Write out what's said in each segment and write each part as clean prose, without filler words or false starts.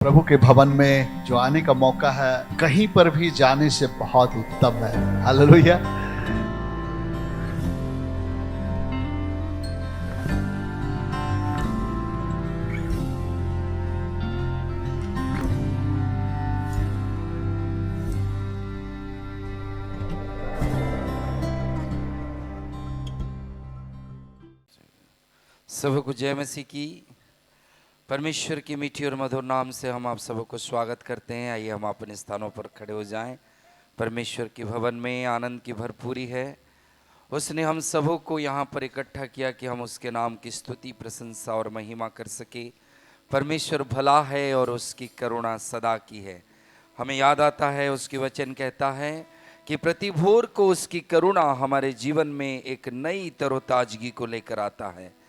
प्रभु के भवन में जो आने का मौका है कहीं पर भी जाने से बहुत उत्तम है। हालेलुया। सबको जय मसीह की। परमेश्वर की मीठी और मधुर नाम से हम आप सबको स्वागत करते हैं। आइए हम अपने स्थानों पर खड़े हो जाएं। परमेश्वर के भवन में आनंद की भरपूरी है। उसने हम सबों को यहाँ पर इकट्ठा किया कि हम उसके नाम की स्तुति, प्रशंसा और महिमा कर सके। परमेश्वर भला है और उसकी करुणा सदा की है। हमें याद आता है, उसकी वचन कहता है कि प्रति भोर को उसकी करुणा हमारे जीवन में एक नई तरोताजगी को लेकर आता है।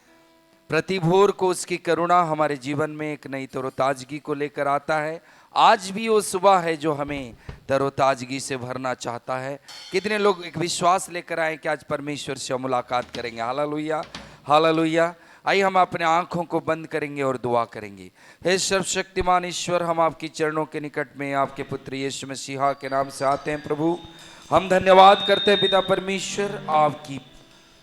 प्रति भोर को उसकी करुणा हमारे जीवन में एक नई तरोताजगी को लेकर आता है। आज भी वो सुबह है जो हमें तरोताजगी से भरना चाहता है। कितने लोग एक विश्वास लेकर आए कि आज परमेश्वर से मुलाकात करेंगे। Hallelujah, hallelujah. आइए हम अपने आंखों को बंद करेंगे और दुआ करेंगे। हे सर्वशक्तिमान ईश्वर, हम आपकी चरणों के निकट में आपके पुत्र यीशु मसीहा के नाम से आते हैं। प्रभु, हम धन्यवाद करते हैं पिता परमेश्वर आपकी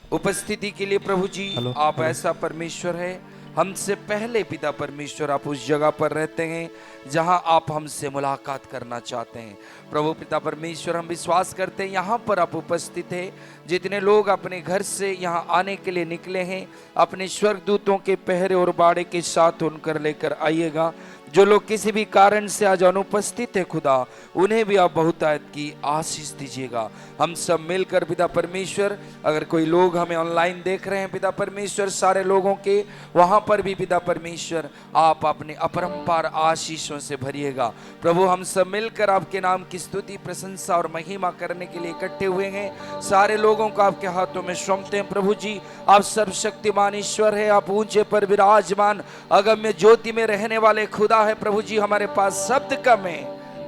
उपस्थिति के लिए। प्रभु जी, आप ऐसा परमेश्वर है, हमसे पहले पिता परमेश्वर आप उस जगह पर रहते हैं जहां आप हमसे मुलाकात करना चाहते हैं। प्रभु पिता परमेश्वर, हम विश्वास करते हैं यहाँ पर आप उपस्थित हैं। जितने लोग अपने घर से यहाँ आने के लिए निकले हैं, अपने स्वर्गदूतों के पहरे और बाड़े के साथ उनकर लेकर आइएगा। जो लोग किसी भी कारण से आज अनुपस्थित है खुदा, उन्हें भी आप बहुतायत की आशीष दीजिएगा। हम सब मिलकर पिता परमेश्वर, अगर कोई लोग हमें ऑनलाइन देख रहे हैं पिता परमेश्वर, सारे लोगों के वहां पर भी पिता परमेश्वर आप अपने अपरंपार आशीषों से भरिएगा। प्रभु, हम सब मिलकर आपके नाम की स्तुति, प्रशंसा और महिमा करने के लिए इकट्ठे हुए हैं। सारे लोगों को आपके हाथों में सौंपते हैं। प्रभु जी, आप सर्वशक्तिमान ईश्वर है, आप ऊंचे पर विराजमान अगम्य ज्योति में रहने वाले खुदा है। प्रभु जी, हमारे पास शब्द कम है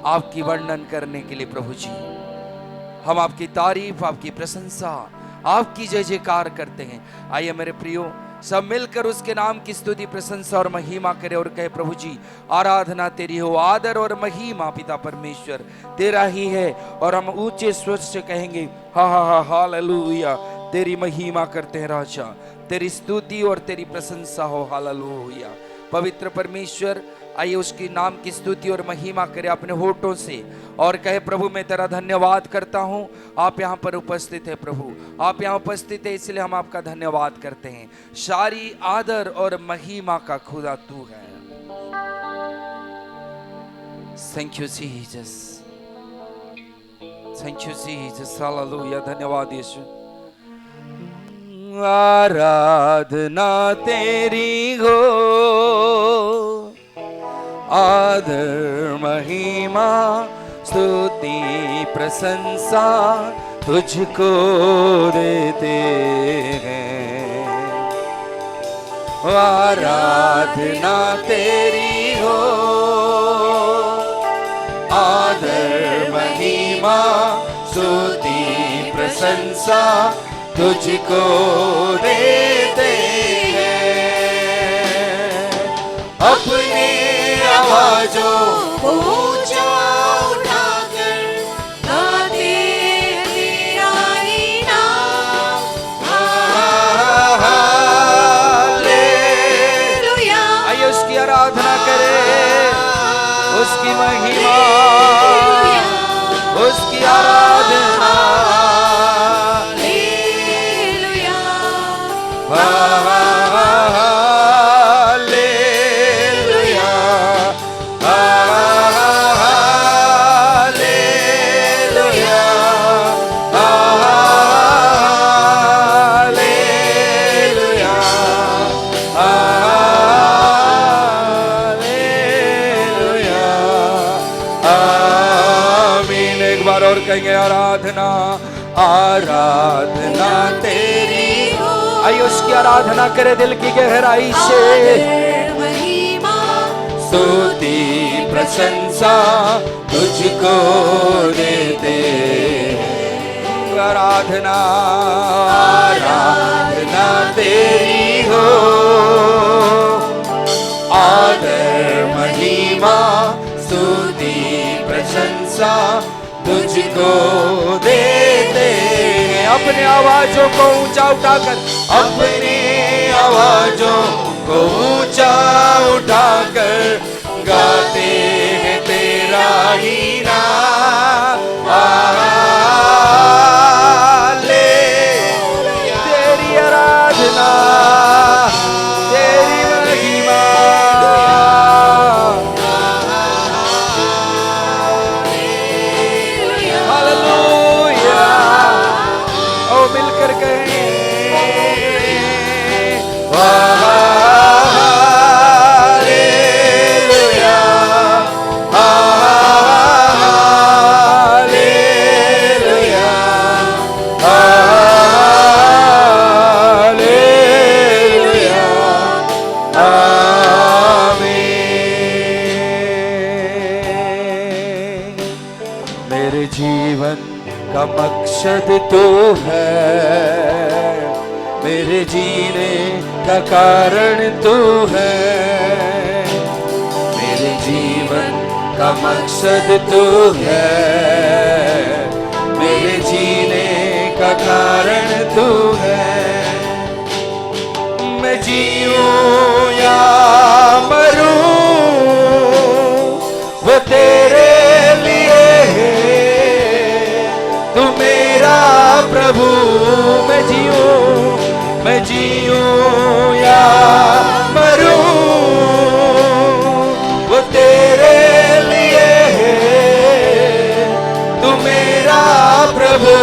आपकी वर्णन करने के लिए। प्रभु जी, हम आपकी तारीफ, आपकी प्रशंसा, आपकी जय जयकार करते हैं। आइए मेरे प्रियो, सब मिलकर उसके नाम की स्तुति, प्रशंसा और महिमा करें और कहे, प्रभु जी आराधना तेरी हो, आदर और महिमा पिता परमेश्वर तेरा ही है। और हम ऊंचे स्वर से कहेंगे हा हा हा हालेलुया। तेरी महिमा करते हैं राजा, तेरी स्तुति और तेरी प्रशंसा हो। हालेलुया। पवित्र परमेश्वर, आइए उसकी नाम की स्तुति और महिमा करे अपने होठों से और कहे, प्रभु मैं तेरा धन्यवाद करता हूं। आप यहाँ पर उपस्थित है प्रभु, आप यहाँ उपस्थित है, इसलिए हम आपका धन्यवाद करते हैं। सारी आदर और महिमा का खुदा तू है। Thank you Jesus, thank you Jesus, hallelujah. धन्यवाद यीशु। आराधना तेरी हो, आदर महिमा स्तुति प्रशंसा तुझको देते हैं। आराधना तेरी हो, आदर महिमा स्तुति प्रशंसा तुझको देते हैं। अपने आवाजों को ऊंचा उठाकर गाते तेरा ही नाम। हालेलुया। आइए उसकी आराधना करें, उसकी महिमा, उसकी आराधना। और कहेंगे आराधना, आराधना तेरी हो। आइए उसकी आराधना करे दिल की गहराई से। स्तुति प्रशंसा तुझको देते, आराधना आराधना तेरी हो, आदर महिमा स्तुति प्रशंसा तुझको देते हैं। अपने आवाजों को ऊंचा उठाकर, अपने आवाजों को ऊंचा उठाकर गाते हैं तेरा ही नाम। हालेलुया, तेरी आराधना, तेरी महिमा। हालेलुया, ओ मिलकर कहें का मकसद तो है, मेरे जीने का कारण तो है। मेरे जीवन का मकसद तो है, मेरे जीने का कारण तो है। मैं जीऊं या मरूं वो तेरे लिए है, तू मेरा प्रभु। मैं जीऊं या मरूं वो तेरे लिए है, तू मेरा प्रभु।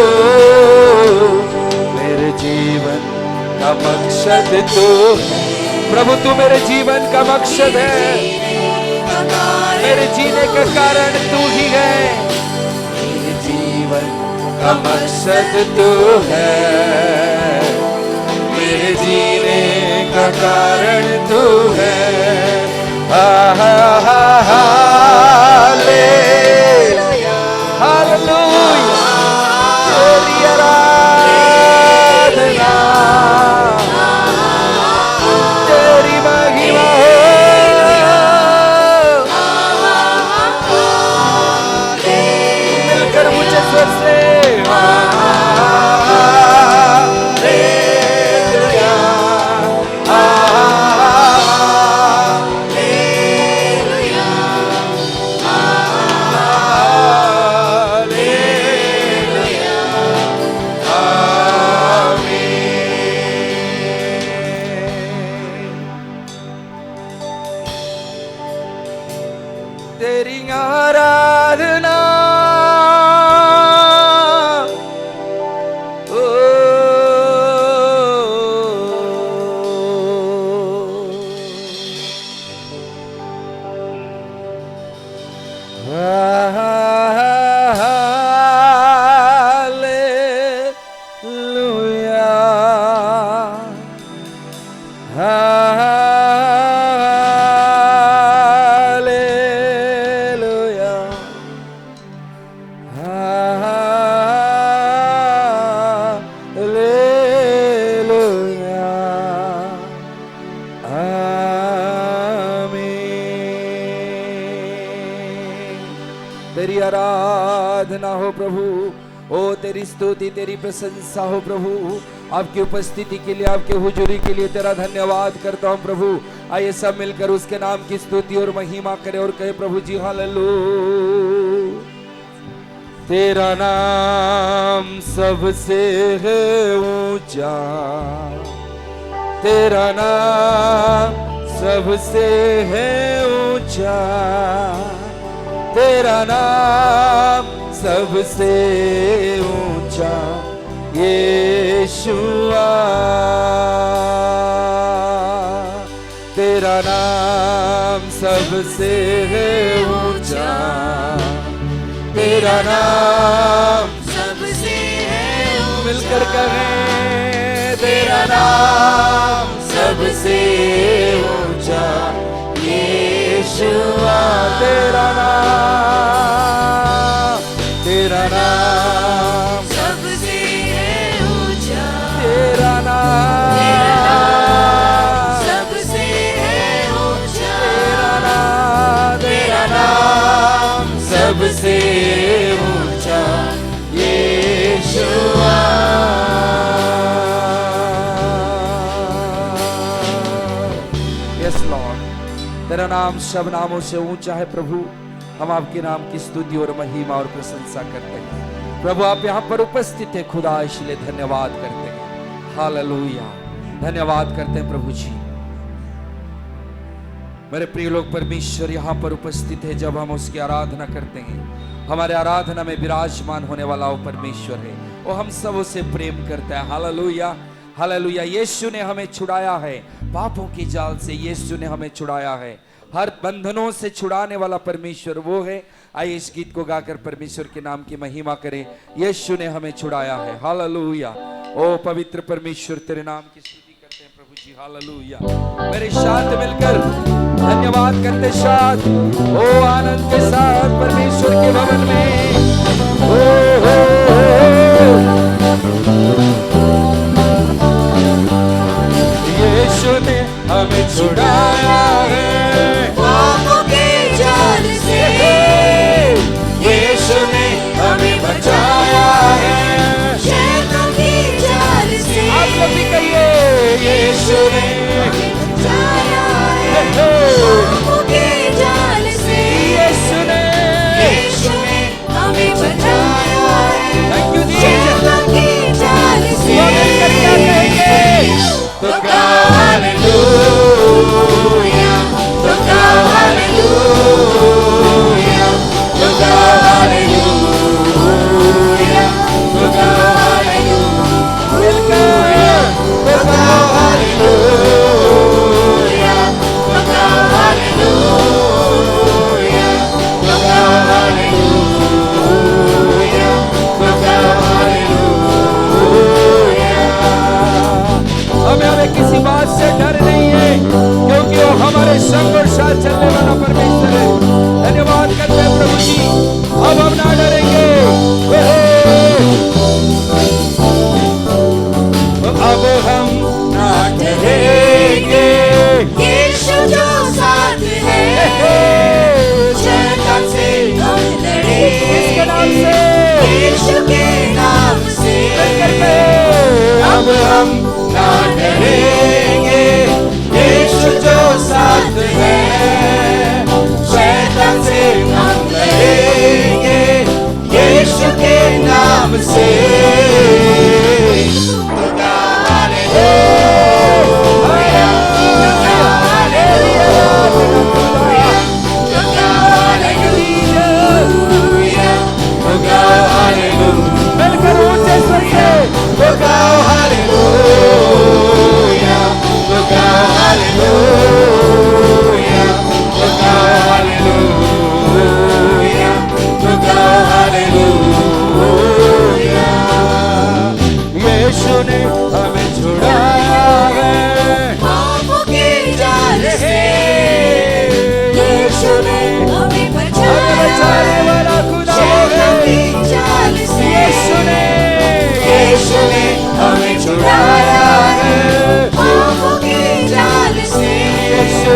मेरे जीवन का मकसद तू प्रभु, तू मेरे जीवन का मकसद है, मेरे जीने का कारण तू ही है। मेरे जीवन का मकसद तू है, मेरे जीने का कारण तू है। हालेलुया, हालेलुया, तेरी आराधना, तेरी महिमा हो। मिलकर ऊंचे स्वर से तेरी आराधना, ओ हालेलुया, तेरी आराधना हो प्रभु, ओ तेरी स्तुति तेरी प्रशंसा हो प्रभु। आपकी उपस्थिति के लिए, आपके हुजूरी के लिए तेरा धन्यवाद करता हूं प्रभु। आइए सब मिलकर उसके नाम की स्तुति और महिमा करें और कहे प्रभु जी हालेलुया। तेरा नाम सबसे है ऊंचा, तेरा नाम सबसे है ऊंचा, तेरा नाम सबसे ऊंचा यीशुआ। तेरा नाम सबसे है ऊंचा, तेरा नाम सबसे है ऊंचा। मिलकर कहें तेरा नाम सबसे ऊंचा यीशुआ। तेरा नाम, तेरा नाम सबसे है ऊंचा, तेरा नाम सबसे है ऊंचा, तेरा नाम सबसे ऊंचा यीशुआ। यस लॉर्ड, तेरा नाम सब नामों से ऊंचा है प्रभु। हम आपके नाम की स्तुति और महिमा और प्रशंसा करते हैं प्रभु। आप यहाँ पर उपस्थित है खुदा, इसलिए धन्यवाद करते हैं। हालेलुया, धन्यवाद करते हैं प्रभु जी। मेरे प्रिय लोग, परमेश्वर यहाँ पर उपस्थित है। जब हम उसकी आराधना करते हैं, हमारे आराधना में विराजमान होने वाला वो परमेश्वर है। वो हम सब उसे प्रेम करता है। Hallelujah, hallelujah. यीशु ने हमें छुड़ाया है पापों की जाल से। यीशु ने हमें छुड़ाया है, हर बंधनों से छुड़ाने वाला परमेश्वर वो है। आइए इस गीत को गाकर परमेश्वर के नाम की महिमा करें। यीशु ने हमें छुड़ाया है। हालेलुया। ओ पवित्र परमेश्वर, तेरे नाम की स्तुति करते हैं प्रभु जी। हालेलुया। मेरे साथ मिलकर धन्यवाद करते, साथ ओ आनंद के साथ परमेश्वर के भवन में। यीशु ने हमें छुड़ाया है पापों के जाल से। यीशु ने हमें बचाया है शैतान की जाल से। आप लोग भी कहिए, यीशु ने हमें बचाया है पापों के जाल से। यीशु ने हमें बचाया है शैतान की जाल से। क्या कहेंगे? तो हालेलुया, तो हालेलुया, तो हालेलुया, तो हालेलुया, तो हालेलुया, तो हमें हमें किसी बात से डर नहीं है, क्योंकि वो हमारे संग और साथ चलने वाला परमेश्वर है। धन्यवाद करते हैं प्रभु जी। अब हम ना डरेंगे, अब हम ना डरेंगे। यीशु जो साथ है, शैतान से हम लड़ेंगे। किसके नाम से? यीशु के नाम से। अब हम ना डरेंगे, यीशु जो साथ है, शैतान से हम लड़ेंगे यीशु के नाम से। मिलकर ऊंचे स्वर से यीशु ने हमें छुड़ाया है पापों के जाल से। यीशु ने हमें बचाने वाला खुदा है। जाल से यीशु ने हमें छुड़ाया है पापों के जाल से। यीशु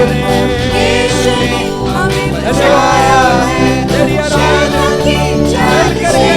ने हमें बचाया है तेरी आराधना की जाल से।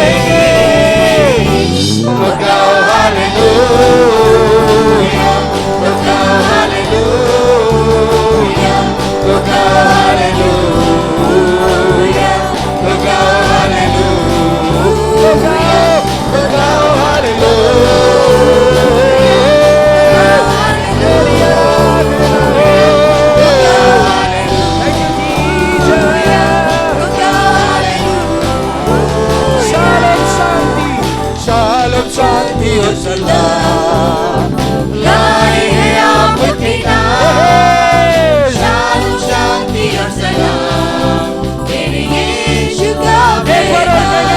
शांति और सलाम लाए हैं आपके नाम। शालोम शांति और सलाम तेरे यीशु का पैगाम।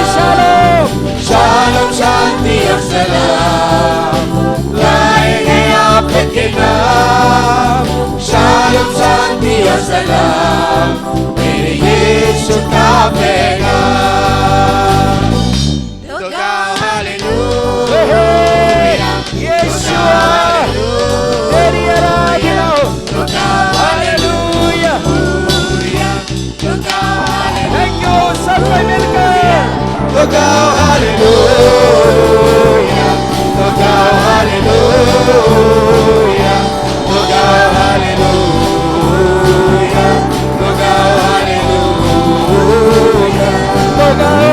शालोम शांति और सलाम लाए हैं आपके नाम। शालोम शांति और सलाम तेरे यीशु का पैगाम। Happy तो गाओ हालेलुया, तो गाओ हालेलुया, तो गाओ हालेलुया, तो गाओ हालेलुया, तो गाओ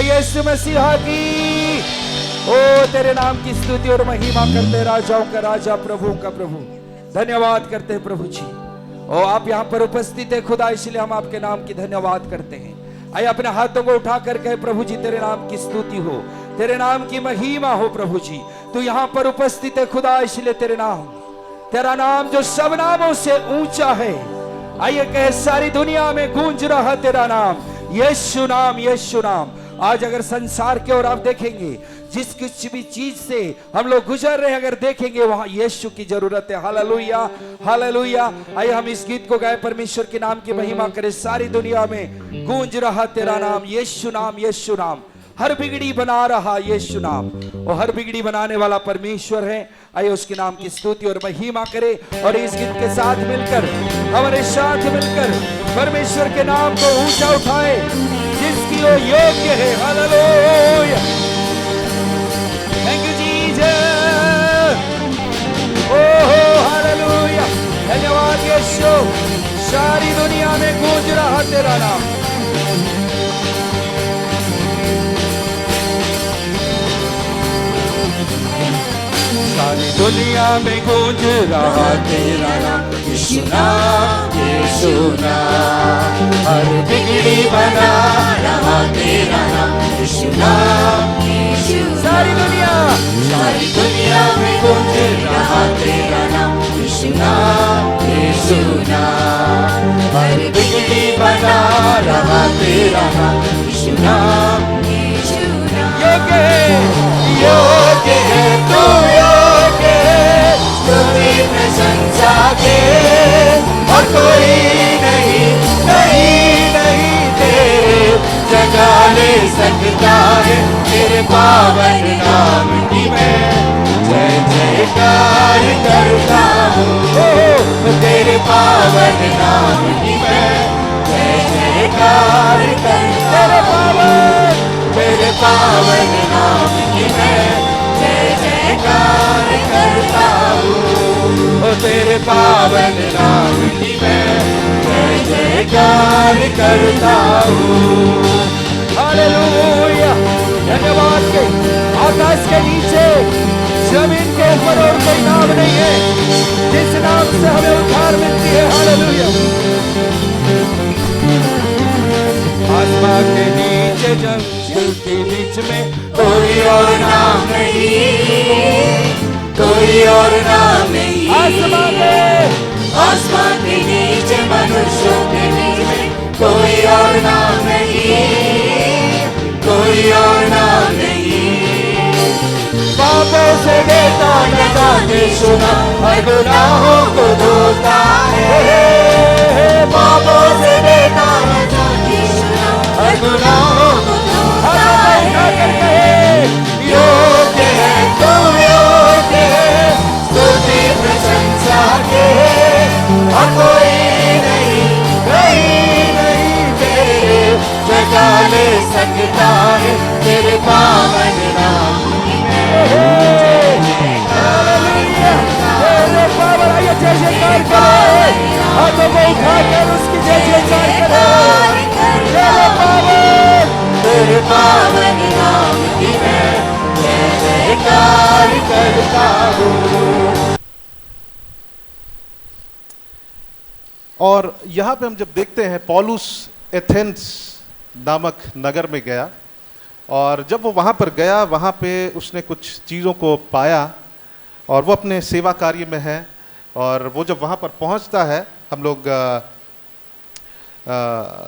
यीशु मसीहा की। ओ तेरे नाम की स्तुति और महिमा करते राजाओं का राजा प्रभु का प्रभु। धन्यवाद करते हैं प्रभु जी। ओ आप यहाँ पर उपस्थित है खुदा, इसलिए हम आपके नाम की धन्यवाद करते हैं। आइए अपने हाथों को उठा कर कहे प्रभु जी तेरे नाम की स्तुति हो, तेरे नाम की महिमा हो प्रभु जी। तू यहाँ पर उपस्थित है खुदा, इसलिए तेरा नाम जो सब नामों से ऊंचा है। आइए कहे सारी दुनिया में गूंज रहा तेरा नाम, यीशु नाम, यीशु नाम। आज अगर संसार के और आप देखेंगे, जिस किसी भी चीज से हम लोग गुजर रहे हैं, अगर देखेंगे वहां यीशु की जरूरत है। Hallelujah, hallelujah. आइए हम इस गीत को गाए, परमेश्वर के नाम की महिमा करें। सारी दुनिया में गूंज रहा तेरा नाम, यीशु नाम, यीशु नाम। हर बिगड़ी बना रहा यीशु नाम, और हर बिगड़ी बनाने वाला परमेश्वर है। आइए उसके नाम की स्तुति और महिमा करें, और इस गीत के साथ मिलकर, हमारे साथ मिलकर परमेश्वर के नाम को ऊंचा उठाए, जिसकी वो योग्य है। Hallelujah, thank you Jesus. ओहो हालेलुया, धन्यवाद यीशु। सारी दुनिया में गूंज रहा तेरा नाम। सारी दुनिया में गूंज रहा तेरा नाम, यीशु नाम, यीशु नाम। हर बिगड़ी बना रहा तेरा नाम, यीशु नाम, यीशु। सारी दुनिया में गूंज रहा तेरा नाम, यीशु नाम, यीशु नाम। हर बिगड़ी बना रहा तेरा नाम, यीशु नाम, यीशु नाम। योग्य है तू, योग्य है तेरी प्रशंसा के, और कोई नहीं, नहीं तेरे जगा ले सकता है। तेरे पावन नाम की मैं जय जयकार करता हूँ। तेरे पावन नाम की मैं जय जयकार करता हूँ। तेरे पावन नाम की मैं जय जयकार करता हूँ। तेरे पावन नाम की मैं जय जयकार करता हूँ। हालेलुया, धन्यवाद के आकाश के नीचे, जमीन के ऊपर और कोई नाम नहीं है जिस नाम से हमें उद्धार मिलती है। हालेलुया, आसमान के नीचे, जंगल के बीच में कोई और नाम नहीं, कोई और नाम नहीं। आसमान के नीचे, मनुष्यों के बीच में कोई और नाम नहीं, कोई और नाम नहीं। पापों से देता नजात शुदा, हर गुनाहों को धोता है। पापों से देता नजात शुदा, हर गुनाहों को धोता है। योग्य है तू, योग्य है स्तुति प्रशंसा के, और कोई नहीं, नहीं तेरे जगा ले सकता है। तेरे पावन नाम की मैं जय पावन। आइए जय जयकार करें, हाथों को उठाकर उसकी जय जयकार करें। तेरे पावन नाम की मैं जय जयकार करता हूँ। और यहाँ पे हम जब देखते हैं, पौलुस एथेंस नामक नगर में गया, और जब वो वहाँ पर गया, वहाँ पे उसने कुछ चीज़ों को पाया, और वो अपने सेवा कार्य में है। और वो जब वहाँ पर पहुँचता है, हम लोग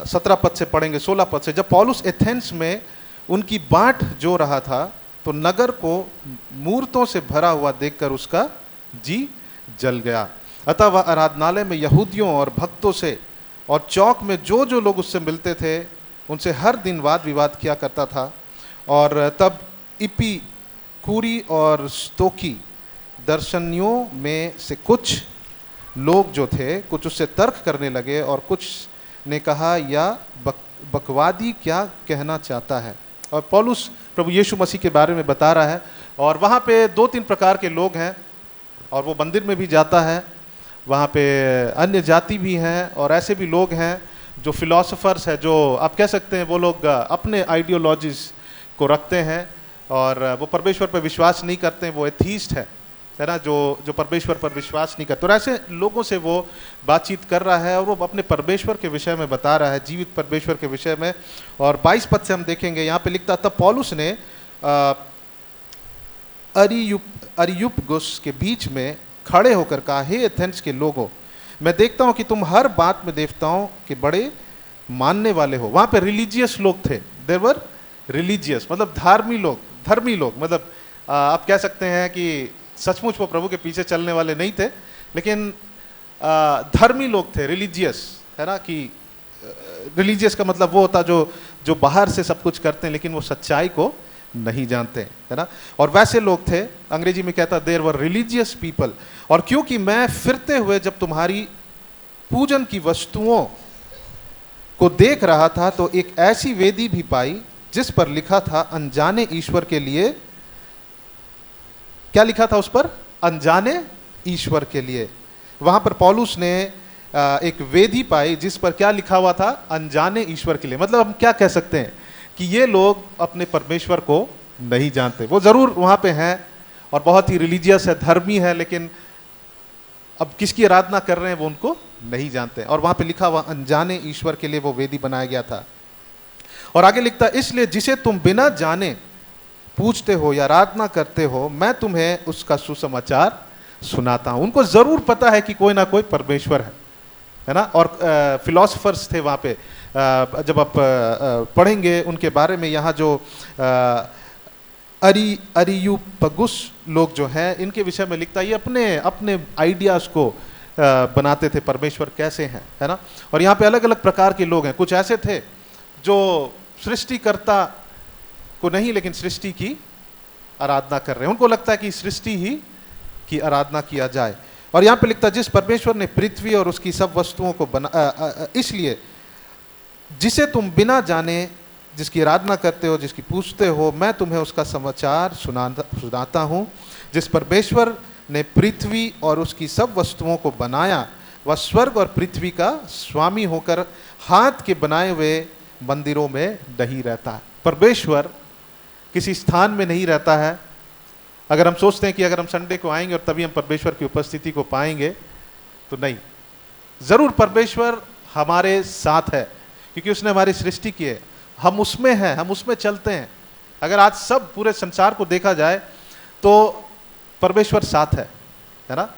17 पद से पढ़ेंगे, 16 पद से। जब पौलुस एथेंस में उनकी बाट जो रहा था, तो नगर को मूर्तों से भरा हुआ देखकर उसका जी जल गया। अतः वह आराधनालय में यहूदियों और भक्तों से और चौक में जो जो लोग उससे मिलते थे, उनसे हर दिन वाद विवाद किया करता था। और तब इपिकूरी और स्तोकी दर्शनियों में से कुछ लोग जो थे कुछ उससे तर्क करने लगे, और कुछ ने कहा या बकवादी क्या कहना चाहता है। और पौलुस प्रभु यीशु मसीह के बारे में बता रहा है, और वहाँ पे 2-3 प्रकार के लोग हैं, और वो मंदिर में भी जाता है, वहाँ पे अन्य जाति भी हैं, और ऐसे भी लोग हैं जो फिलोसोफर्स हैं, जो आप कह सकते हैं वो लोग अपने आइडियोलॉजीज को रखते हैं और वो परमेश्वर पर विश्वास नहीं करते हैं, वो एथीस्ट है ना, जो परमेश्वर पर विश्वास नहीं करते। और ऐसे लोगों से वो बातचीत कर रहा है, और वो अपने परमेश्वर के विषय में बता रहा है, जीवित परमेश्वर के विषय में। और 22 पद से हम देखेंगे, यहाँ पे लिखता, तब पौलुस ने अरियुपगुस के बीच में खड़े होकर कहा, हे एथेंस के लोगों, मैं देखता हूँ कि तुम हर बात में देवताओं के बड़े मानने वाले हो। वहाँ पे रिलीजियस लोग थे, देवर रिलीजियस, मतलब धर्मी लोग, मतलब आप कह सकते हैं कि सचमुच वो प्रभु के पीछे चलने वाले नहीं थे, लेकिन धर्मी लोग थे, रिलीजियस, है ना, कि रिलीजियस का मतलब वो होता जो बाहर से सब कुछ करते हैं लेकिन वो सच्चाई को नहीं जानते, है ना। और वैसे लोग थे, अंग्रेजी में कहता देयर वर रिलीजियस पीपल। और क्योंकि मैं फिरते हुए जब तुम्हारी पूजन की वस्तुओं को देख रहा था, तो एक ऐसी वेदी भी पाई जिस पर लिखा था अनजाने ईश्वर के लिए। क्या लिखा था उस पर? अनजाने ईश्वर के लिए। वहां पर पौलुस ने एक वेदी पाई जिस पर क्या लिखा हुआ था? अनजाने ईश्वर के लिए। मतलब हम क्या कह सकते हैं कि ये लोग अपने परमेश्वर को नहीं जानते। वो जरूर वहां पे हैं और बहुत ही रिलीजियस है, धर्मी है, लेकिन अब किसकी आराधना कर रहे हैं वो उनको नहीं जानते। और वहां पे लिखा हुआ अनजाने ईश्वर के लिए वो वेदी बनाया गया था। और आगे लिखता, इसलिए जिसे तुम बिना जाने पूछते हो या आराधना करते हो, मैं तुम्हें उसका सुसमाचार सुनाता हूं। उनको जरूर पता है कि कोई ना कोई परमेश्वर है ना। और फिलोसफर्स थे वहां पे, जब आप पढ़ेंगे उनके बारे में, यहाँ जो अरियुपगुस लोग जो हैं, इनके विषय में लिखता है, ये अपने अपने आइडियाज को बनाते थे, परमेश्वर कैसे हैं, है ना। और यहाँ पे अलग अलग प्रकार के लोग हैं। कुछ ऐसे थे जो सृष्टिकर्ता को नहीं लेकिन सृष्टि की आराधना कर रहे हैं, उनको लगता है कि सृष्टि ही की आराधना किया जाए। और यहाँ पे लिखता है, जिस परमेश्वर ने पृथ्वी और उसकी सब वस्तुओं को बना, इसलिए जिसे तुम बिना जाने जिसकी आराधना करते हो, जिसकी पूछते हो, मैं तुम्हें उसका समाचार सुनाता हूँ। जिस परमेश्वर ने पृथ्वी और उसकी सब वस्तुओं को बनाया, वह स्वर्ग और पृथ्वी का स्वामी होकर हाथ के बनाए हुए मंदिरों में नहीं रहता है। परमेश्वर किसी स्थान में नहीं रहता है। अगर हम सोचते हैं कि अगर हम संडे को आएंगे और तभी हम परमेश्वर की उपस्थिति को पाएंगे, तो नहीं, जरूर परमेश्वर हमारे साथ है, क्योंकि उसने हमारी सृष्टि की है, हम उसमें हैं, हम उसमें चलते हैं। अगर आज सब पूरे संसार को देखा जाए तो परमेश्वर साथ है ना।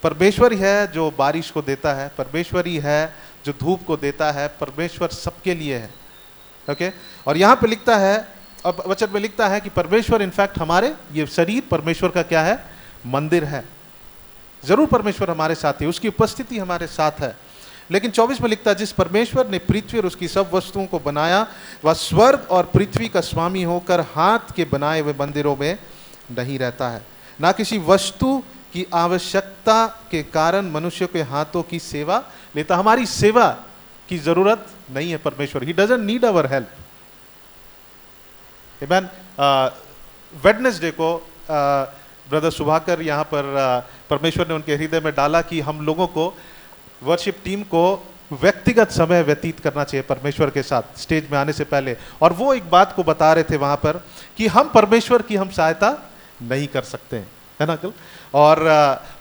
परमेश्वर ही है जो बारिश को देता है, परमेश्वर ही है जो धूप को देता है, परमेश्वर सबके लिए है। ओके। और यहाँ पे लिखता है, अब वचन में लिखता है कि परमेश्वर इनफैक्ट हमारे ये शरीर परमेश्वर का क्या है? मंदिर है। जरूर परमेश्वर हमारे साथ है, उसकी उपस्थिति हमारे साथ है। लेकिन 24 में लिखता है, जिस परमेश्वर ने पृथ्वी और उसकी सब वस्तुओं को बनाया, वह स्वर्ग और पृथ्वी का स्वामी होकर हाथ के बनाए हुए मंदिरों में नहीं रहता है, ना किसी वस्तु की आवश्यकता के कारण मनुष्य के हाथों की सेवा लेता। हमारी सेवा की जरूरत नहीं है परमेश्वर, he doesn't need our help. Amen. Wednesday को ब्रदर सुभाकर यहाँ पर परमेश्वर ने उनके हृदय में डाला कि हम लोगों को, वर्शिप टीम को व्यक्तिगत समय व्यतीत करना चाहिए परमेश्वर के साथ स्टेज में आने से पहले। और वो एक बात को बता रहे थे वहाँ पर कि हम परमेश्वर की हम सहायता नहीं कर सकते हैं, है ना। और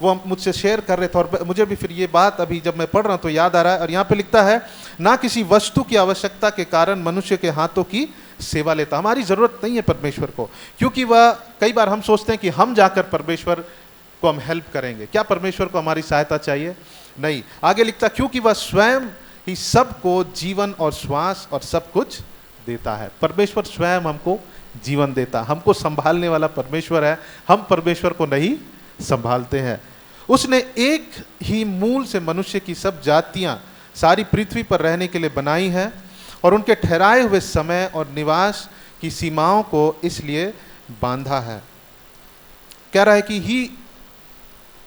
वो मुझसे शेयर कर रहे थे और मुझे भी फिर ये बात अभी जब मैं पढ़ रहा हूँ तो याद आ रहा है। और यहाँ पे लिखता है, ना किसी वस्तु की आवश्यकता के कारण मनुष्य के हाथों की सेवा लेता। हमारी जरूरत नहीं है परमेश्वर को, क्योंकि वह, कई बार हम सोचते हैं कि हम जाकर परमेश्वर को हम हेल्प करेंगे। क्या परमेश्वर को हमारी सहायता चाहिए? नहीं। आगे लिखता, क्योंकि वह स्वयं ही सबको जीवन और श्वास और सब कुछ देता है। परमेश्वर स्वयं हमको जीवन देता, हमको संभालने वाला परमेश्वर है, हम परमेश्वर को नहीं संभालते हैं। उसने एक ही मूल से मनुष्य की सब जातियां सारी पृथ्वी पर रहने के लिए बनाई हैं और उनके ठहराए हुए समय और निवास की सीमाओं को इसलिए बांधा है। कह रहा है कि ही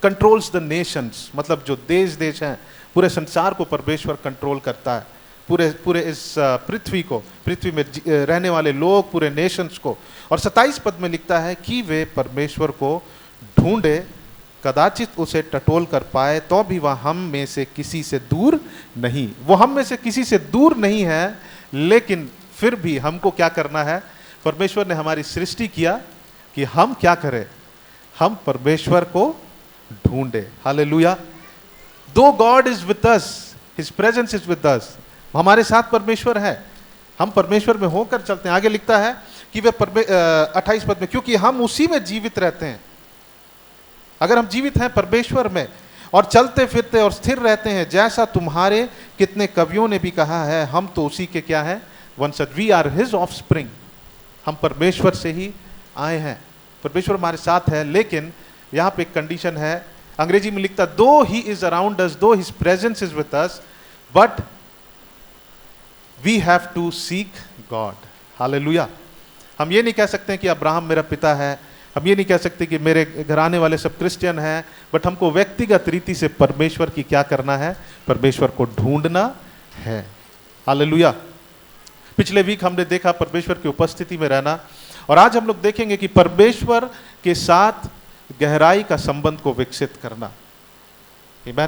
कंट्रोल्स द नेशंस, मतलब जो देश हैं, पूरे संसार को परमेश्वर कंट्रोल करता है, पूरे इस पृथ्वी को, पृथ्वी में रहने वाले लोग, पूरे नेशंस को। और 27 पद में लिखता है कि वे परमेश्वर को ढूंढे, कदाचित उसे टटोल कर पाए, तो भी वह हम में से किसी से दूर नहीं। वो हम में से किसी से दूर नहीं है, लेकिन फिर भी हमको क्या करना है? परमेश्वर ने हमारी सृष्टि किया कि हम क्या करें? हम परमेश्वर को ढूंढे। हालेलुया। दो God is with us, his presence is with अस, हमारे साथ परमेश्वर है, हम परमेश्वर में होकर चलते हैं। आगे लिखता है कि वे 28 पद में, क्योंकि हम उसी में जीवित रहते हैं। अगर हम जीवित हैं परमेश्वर में और चलते फिरते और स्थिर रहते हैं, जैसा तुम्हारे कितने कवियों ने भी कहा है, हम तो उसी के क्या है? वंशज। We are his offspring. हम परमेश्वर से ही आए हैं, परमेश्वर हमारे साथ है। लेकिन यहाँ पे एक कंडीशन है, अंग्रेजी में लिखता, दो he is around us, though his presence is with us, but we have to seek God. Hallelujah. हम ये नहीं कह सकते कि अब्राहम मेरा पिता है, हम ये नहीं कह सकते कि मेरे घर आने वाले सब क्रिश्चियन हैं, बट हमको व्यक्तिगत रीति से परमेश्वर की क्या करना है? परमेश्वर को ढूंढना है। हालेलुया। पिछले वीक हमने देखा परमेश्वर की उपस्थिति में रहना, और आज हम लोग देखेंगे कि परमेश्वर के साथ गहराई का संबंध को विकसित करना। आमीन।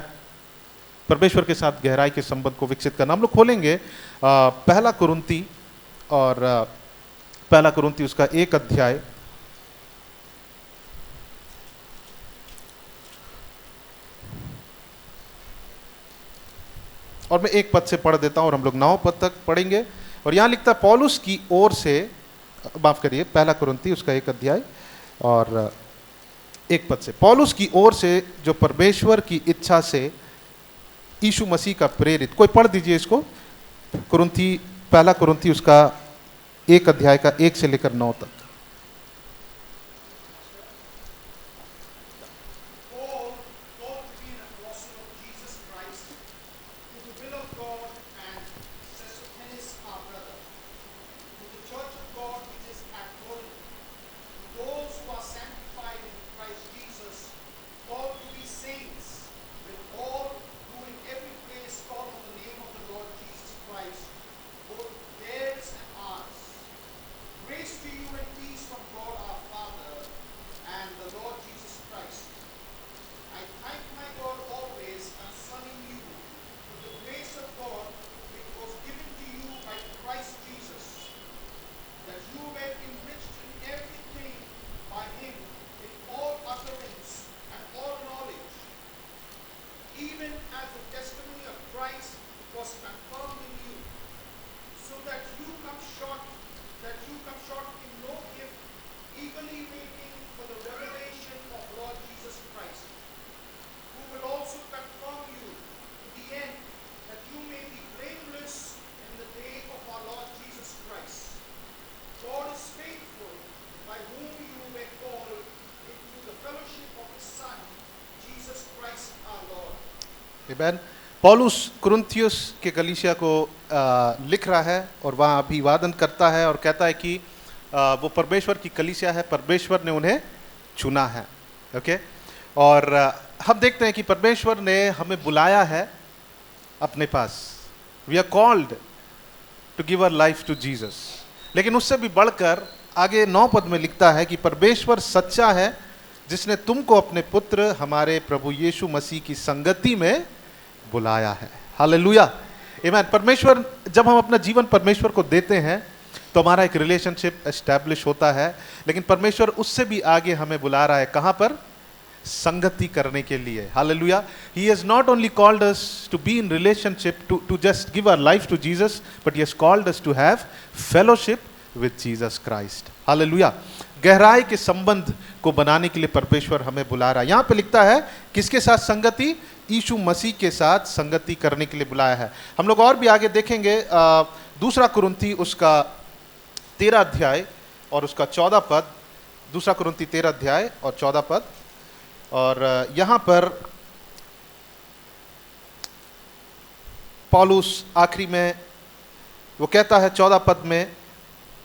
परमेश्वर के साथ गहराई के संबंध को विकसित करना। हम लोग खोलेंगे पहला कुरिन्ती, और पहला कुरिन्ती उसका 1 अध्याय, और मैं 1 पद से पढ़ देता हूं और हम लोग 9 पद तक पढ़ेंगे। और यहां लिखता है, पौलुस की ओर से, माफ करिए, पहला कुरिन्ती उसका 1 अध्याय और 1 पद से, पौलुस की ओर से जो परमेश्वर की इच्छा से यीशु मसीह का प्रेरित। कोई पढ़ दीजिए इसको, कुरिन्ती, पहला कुरिन्ती उसका 1 अध्याय का 1 से लेकर 9 तक। आमीन। पौलुस कुरिन्थियुस के कलीसिया को लिख रहा है और वहाँ अभिवादन करता है और कहता है कि वो परमेश्वर की कलीसिया है, परमेश्वर ने उन्हें चुना है। ओके। और हम देखते हैं कि परमेश्वर ने हमें बुलाया है अपने पास। We are called to give our life to Jesus. लेकिन उससे भी बढ़कर आगे 9 पद में लिखता है कि परमेश्वर सच्चा है, जिसने तुमको अपने पुत्र हमारे प्रभु यीशु मसीह की संगति में बुलाया है। हालेलुया। आमीन। परमेश्वर, जब हम अपना जीवन परमेश्वर को देते हैं तो हमारा एक रिलेशनशिप एस्टैब्लिश होता है, लेकिन परमेश्वर उससे भी आगे हमें बुला रहा है। कहाँ पर? संगति करने के लिए। Hallelujah. He has not only called us to be in relationship, to just give our life to Jesus, but he has called us to have fellowship with Jesus Christ. Hallelujah. गहराई के संबंध को बनाने के लिए परमेश्वर हमें बुला रहा है। यहाँ पे लिखता है किसके साथ संगति? यीशु मसीह के साथ संगति करने के लिए बुलाया है। हम लोग और भी आगे देखेंगे, दूसरा कुरिन्ती उसका 13 अध्याय और उसका 14 पद। दूसरा कुरिन्ती 13 अध्याय और 14 पद। और यहाँ पर पौलुस आखिरी में वो कहता है 14 पद में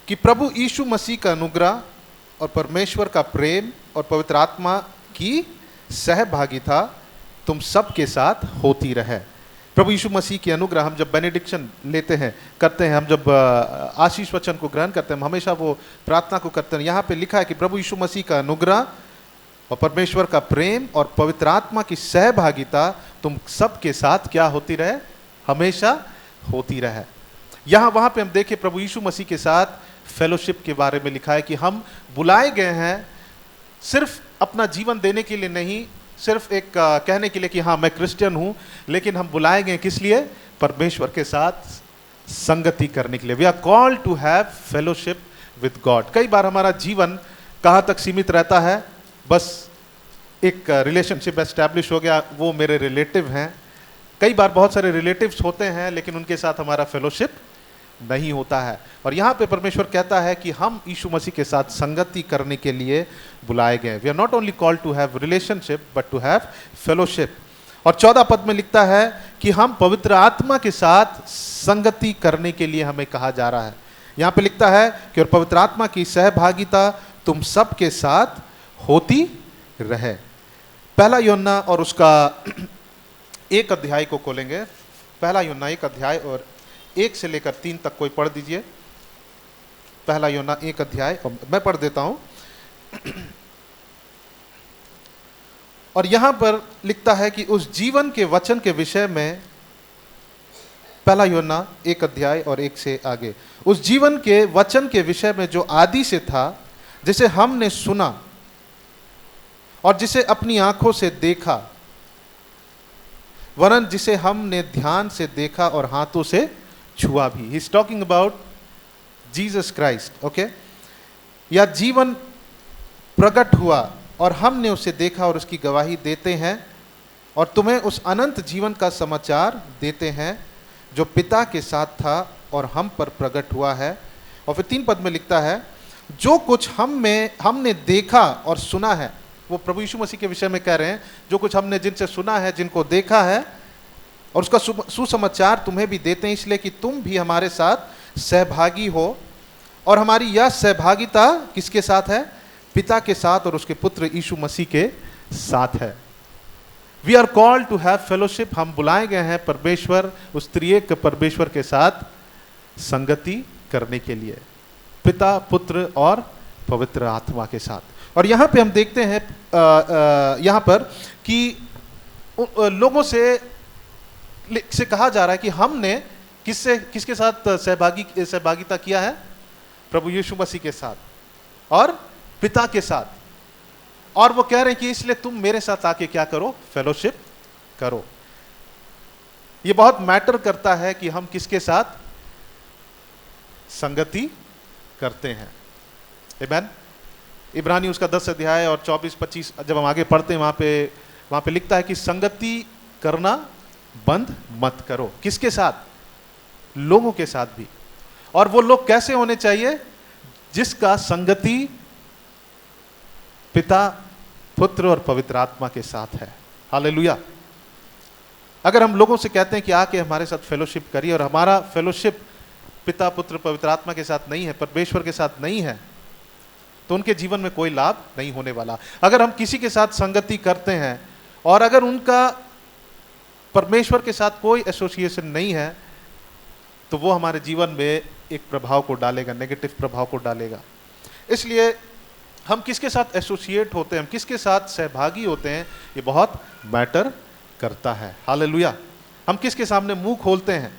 कि प्रभु यीशु मसीह का अनुग्रह और परमेश्वर का प्रेम और पवित्र आत्मा की सहभागिता तुम सबके साथ होती रहे। प्रभु यीशु मसीह की अनुग्रह, हम जब बेनेडिक्शन लेते हैं, करते हैं, हम जब आशीष वचन को ग्रहण करते हैं, हम हमेशा वो प्रार्थना को करते हैं। यहाँ पे लिखा है कि प्रभु यीशु मसीह का अनुग्रह और परमेश्वर का प्रेम और पवित्र आत्मा की सहभागिता तुम सबके साथ क्या होती रहे? हमेशा होती रहे। यहाँ वहाँ पे हम देखें प्रभु यीशु मसीह के साथ फेलोशिप के बारे में लिखा है कि हम बुलाए गए हैं सिर्फ अपना जीवन देने के लिए नहीं, सिर्फ एक कहने के लिए कि हाँ मैं क्रिश्चियन हूँ, लेकिन हम बुलाए गए किस लिए? परमेश्वर के साथ संगति करने के लिए। We are called to have fellowship with God. कई बार हमारा जीवन कहाँ तक सीमित रहता है? बस एक रिलेशनशिप एस्टैब्लिश हो गया, वो मेरे रिलेटिव हैं। कई बार बहुत सारे रिलेटिव्स होते हैं लेकिन उनके साथ हमारा फेलोशिप नहीं होता है। और यहाँ पे परमेश्वर कहता है कि हम यीशु मसीह के साथ संगति करने के लिए बुलाए गए। We are not only called to have relationship but to have fellowship. और 14 पद में लिखता है कि हम पवित्र आत्मा के साथ संगति करने के लिए हमें कहा जा रहा है। यहाँ पे लिखता है कि और पवित्र आत्मा की सहभागिता तुम सब के साथ होती रहे। पहला यूहन्ना और उसका 1 अध्याय को खोलेंगे। पहला यूहन्ना 1 अध्याय और 1 से लेकर 3 तक कोई पढ़ दीजिए। पहला यूहन्ना 1 अध्याय, मैं पढ़ देता हूं। और यहां पर लिखता है कि उस जीवन के वचन के विषय में, पहला यूहन्ना 1 अध्याय और 1 से आगे, उस जीवन के वचन के विषय में जो आदि से था, जिसे हमने सुना और जिसे अपनी आंखों से देखा, वरन जिसे हमने ध्यान से देखा और हाथों से छुआ भी। He is talking about Jesus Christ. Okay, या जीवन प्रकट हुआ और हमने उसे देखा और उसकी गवाही देते हैं और तुम्हें उस अनंत जीवन का समाचार देते हैं जो पिता के साथ था और हम पर प्रकट हुआ है। और फिर 3 पद में लिखता है, जो कुछ हमने देखा और सुना है, वो प्रभु यीशु मसीह के विषय में कह रहे हैं, जो कुछ हमने जिनसे सुना है, जिनको देखा है, और उसका सुसमाचार तुम्हें भी देते हैं, इसलिए कि तुम भी हमारे साथ सहभागी हो। और हमारी यह सहभागिता किसके साथ है? पिता के साथ और उसके पुत्र यीशु मसीह के साथ है। We are called to have fellowship. हम बुलाए गए हैं परमेश्वर, उस त्रिएक परमेश्वर के साथ संगति करने के लिए, पिता, पुत्र और पवित्र आत्मा के साथ। और यहाँ पे हम देखते हैं यहाँ पर कि लोगों से कहा जा रहा है कि हमने किसके साथ सहभागिता किया है? प्रभु यीशु मसीह के साथ और पिता के साथ। और वो कह रहे हैं कि इसलिए तुम मेरे साथ आके क्या करो? फेलोशिप करो। ये बहुत मैटर करता है कि हम किसके साथ संगति करते हैं। आमीन। इब्रानी उसका 10 अध्याय और 24-25 जब हम आगे पढ़ते हैं, वहां पे लिखता है कि संगति करना बंद मत करो। किसके साथ? लोगों के साथ भी। और वो लोग कैसे होने चाहिए? जिसका संगति पिता, पुत्र और पवित्र आत्मा के साथ है। हालेलुया। अगर हम लोगों से कहते हैं कि आके हमारे साथ फेलोशिप करिए और हमारा फेलोशिप पिता, पुत्र, पवित्र आत्मा के साथ नहीं है, परमेश्वर के साथ नहीं है, तो उनके जीवन में कोई लाभ नहीं होने वाला। अगर हम किसी के साथ संगति करते हैं और अगर उनका परमेश्वर के साथ कोई एसोसिएशन नहीं है, तो वो हमारे जीवन में एक प्रभाव को डालेगा, नेगेटिव प्रभाव को डालेगा। इसलिए हम किसके साथ एसोसिएट होते हैं, हम किसके साथ सहभागी होते हैं, ये बहुत मैटर करता है। हालेलुया। हम किसके सामने मुंह खोलते हैं?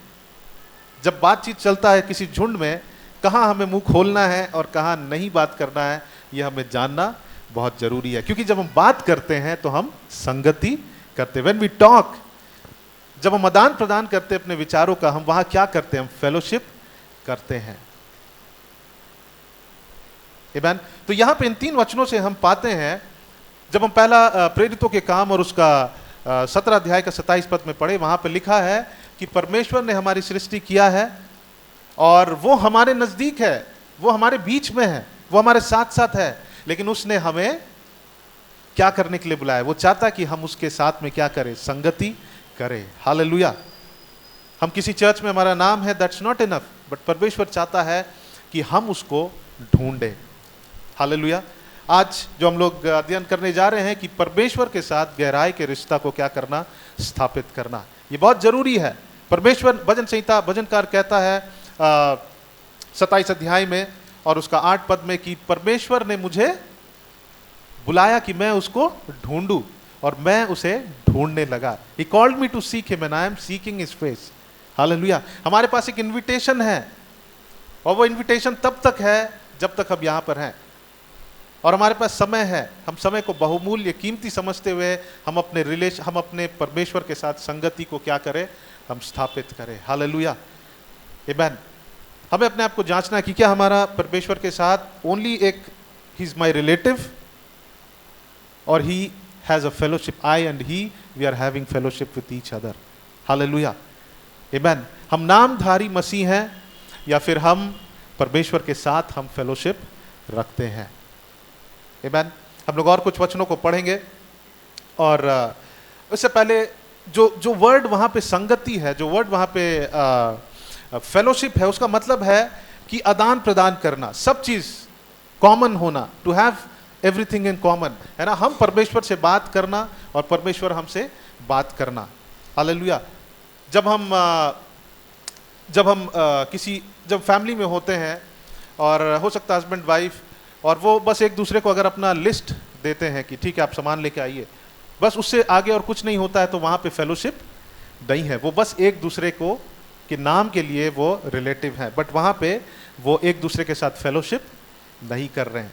जब बातचीत चलता है किसी झुंड में, कहाँ हमें मुंह खोलना है और कहाँ नहीं बात करना है, यह हमें जानना बहुत जरूरी है। क्योंकि जब हम बात करते हैं तो हम संगति करते हैं। व्हेन वी टॉक, जब हम आदान प्रदान करते हैं अपने विचारों का, हम वहां क्या करते हैं? हम फेलोशिप करते हैं। आमीन। तो यहां पे इन 3 वचनों से हम पाते हैं, जब हम पहला प्रेरितों के काम और उसका 17 अध्याय का 27 पद में पढ़े, वहां पे लिखा है कि परमेश्वर ने हमारी सृष्टि किया है और वो हमारे नजदीक है, वो हमारे बीच में है, वो हमारे साथ साथ है, लेकिन उसने हमें क्या करने के लिए बुलाया? वो चाहता कि हम उसके साथ में क्या करें? संगति करें। हालेलुया। हम किसी चर्च में हमारा नाम है, दैट्स नॉट इनफ, बट परमेश्वर चाहता है कि कि हम उसको ढूंढें। हालेलुया। आज जो हम लोग अध्ययन करने जा रहे हैं कि परमेश्वर के साथ गहराई के रिश्ता को क्या करना, स्थापित करना, ये बहुत जरूरी है। परमेश्वर, भजन संहिता भजनकार कहता है 27 अध्याय में और उसका 8 पद में कि परमेश्वर ने मुझे बुलाया कि मैं उसको ढूंढूं और मैं उसे ढूंढने लगा। He called me to seek him and I am seeking his face। Hallelujah. हमारे पास एक इनविटेशन है और वो इनविटेशन तब तक है जब तक हम यहाँ पर हैं, और हमारे पास समय है। हम समय को बहुमूल्य कीमती समझते हुए हम अपने परमेश्वर के साथ संगति को क्या करें, हम स्थापित करें। हालेलुया, आमेन। हमें अपने आप को जांचना है कि क्या हमारा परमेश्वर के साथ ओनली एक ही इज माई रिलेटिव और he has a fellowship, I and he we are having fellowship with each other. Hallelujah, amen. हम नामधारी मसीह हैं या फिर हम परमेश्वर के साथ हम फेलोशिप रखते हैं। आमेन। हम लोग और कुछ वचनों को पढ़ेंगे और उससे पहले जो वर्ड वहाँ पे संगति है, जो वर्ड वहाँ पे फेलोशिप है, उसका मतलब है कि आदान प्रदान करना, सब चीज़ कॉमन होना, to have everything in common, है ना। हम परमेश्वर से बात करना और परमेश्वर हमसे बात करना। हालेलुया। जब फैमिली में होते हैं और हो सकता है हस्बैंड वाइफ, और वो बस एक दूसरे को अगर अपना लिस्ट देते हैं कि ठीक है आप सामान लेके आइए, बस उससे आगे और कुछ नहीं होता है, तो वहाँ पे फेलोशिप नहीं है। वो बस एक दूसरे को के नाम के लिए वो रिलेटिव है, बट वहाँ पे वो एक दूसरे के साथ फेलोशिप नहीं कर रहे हैं।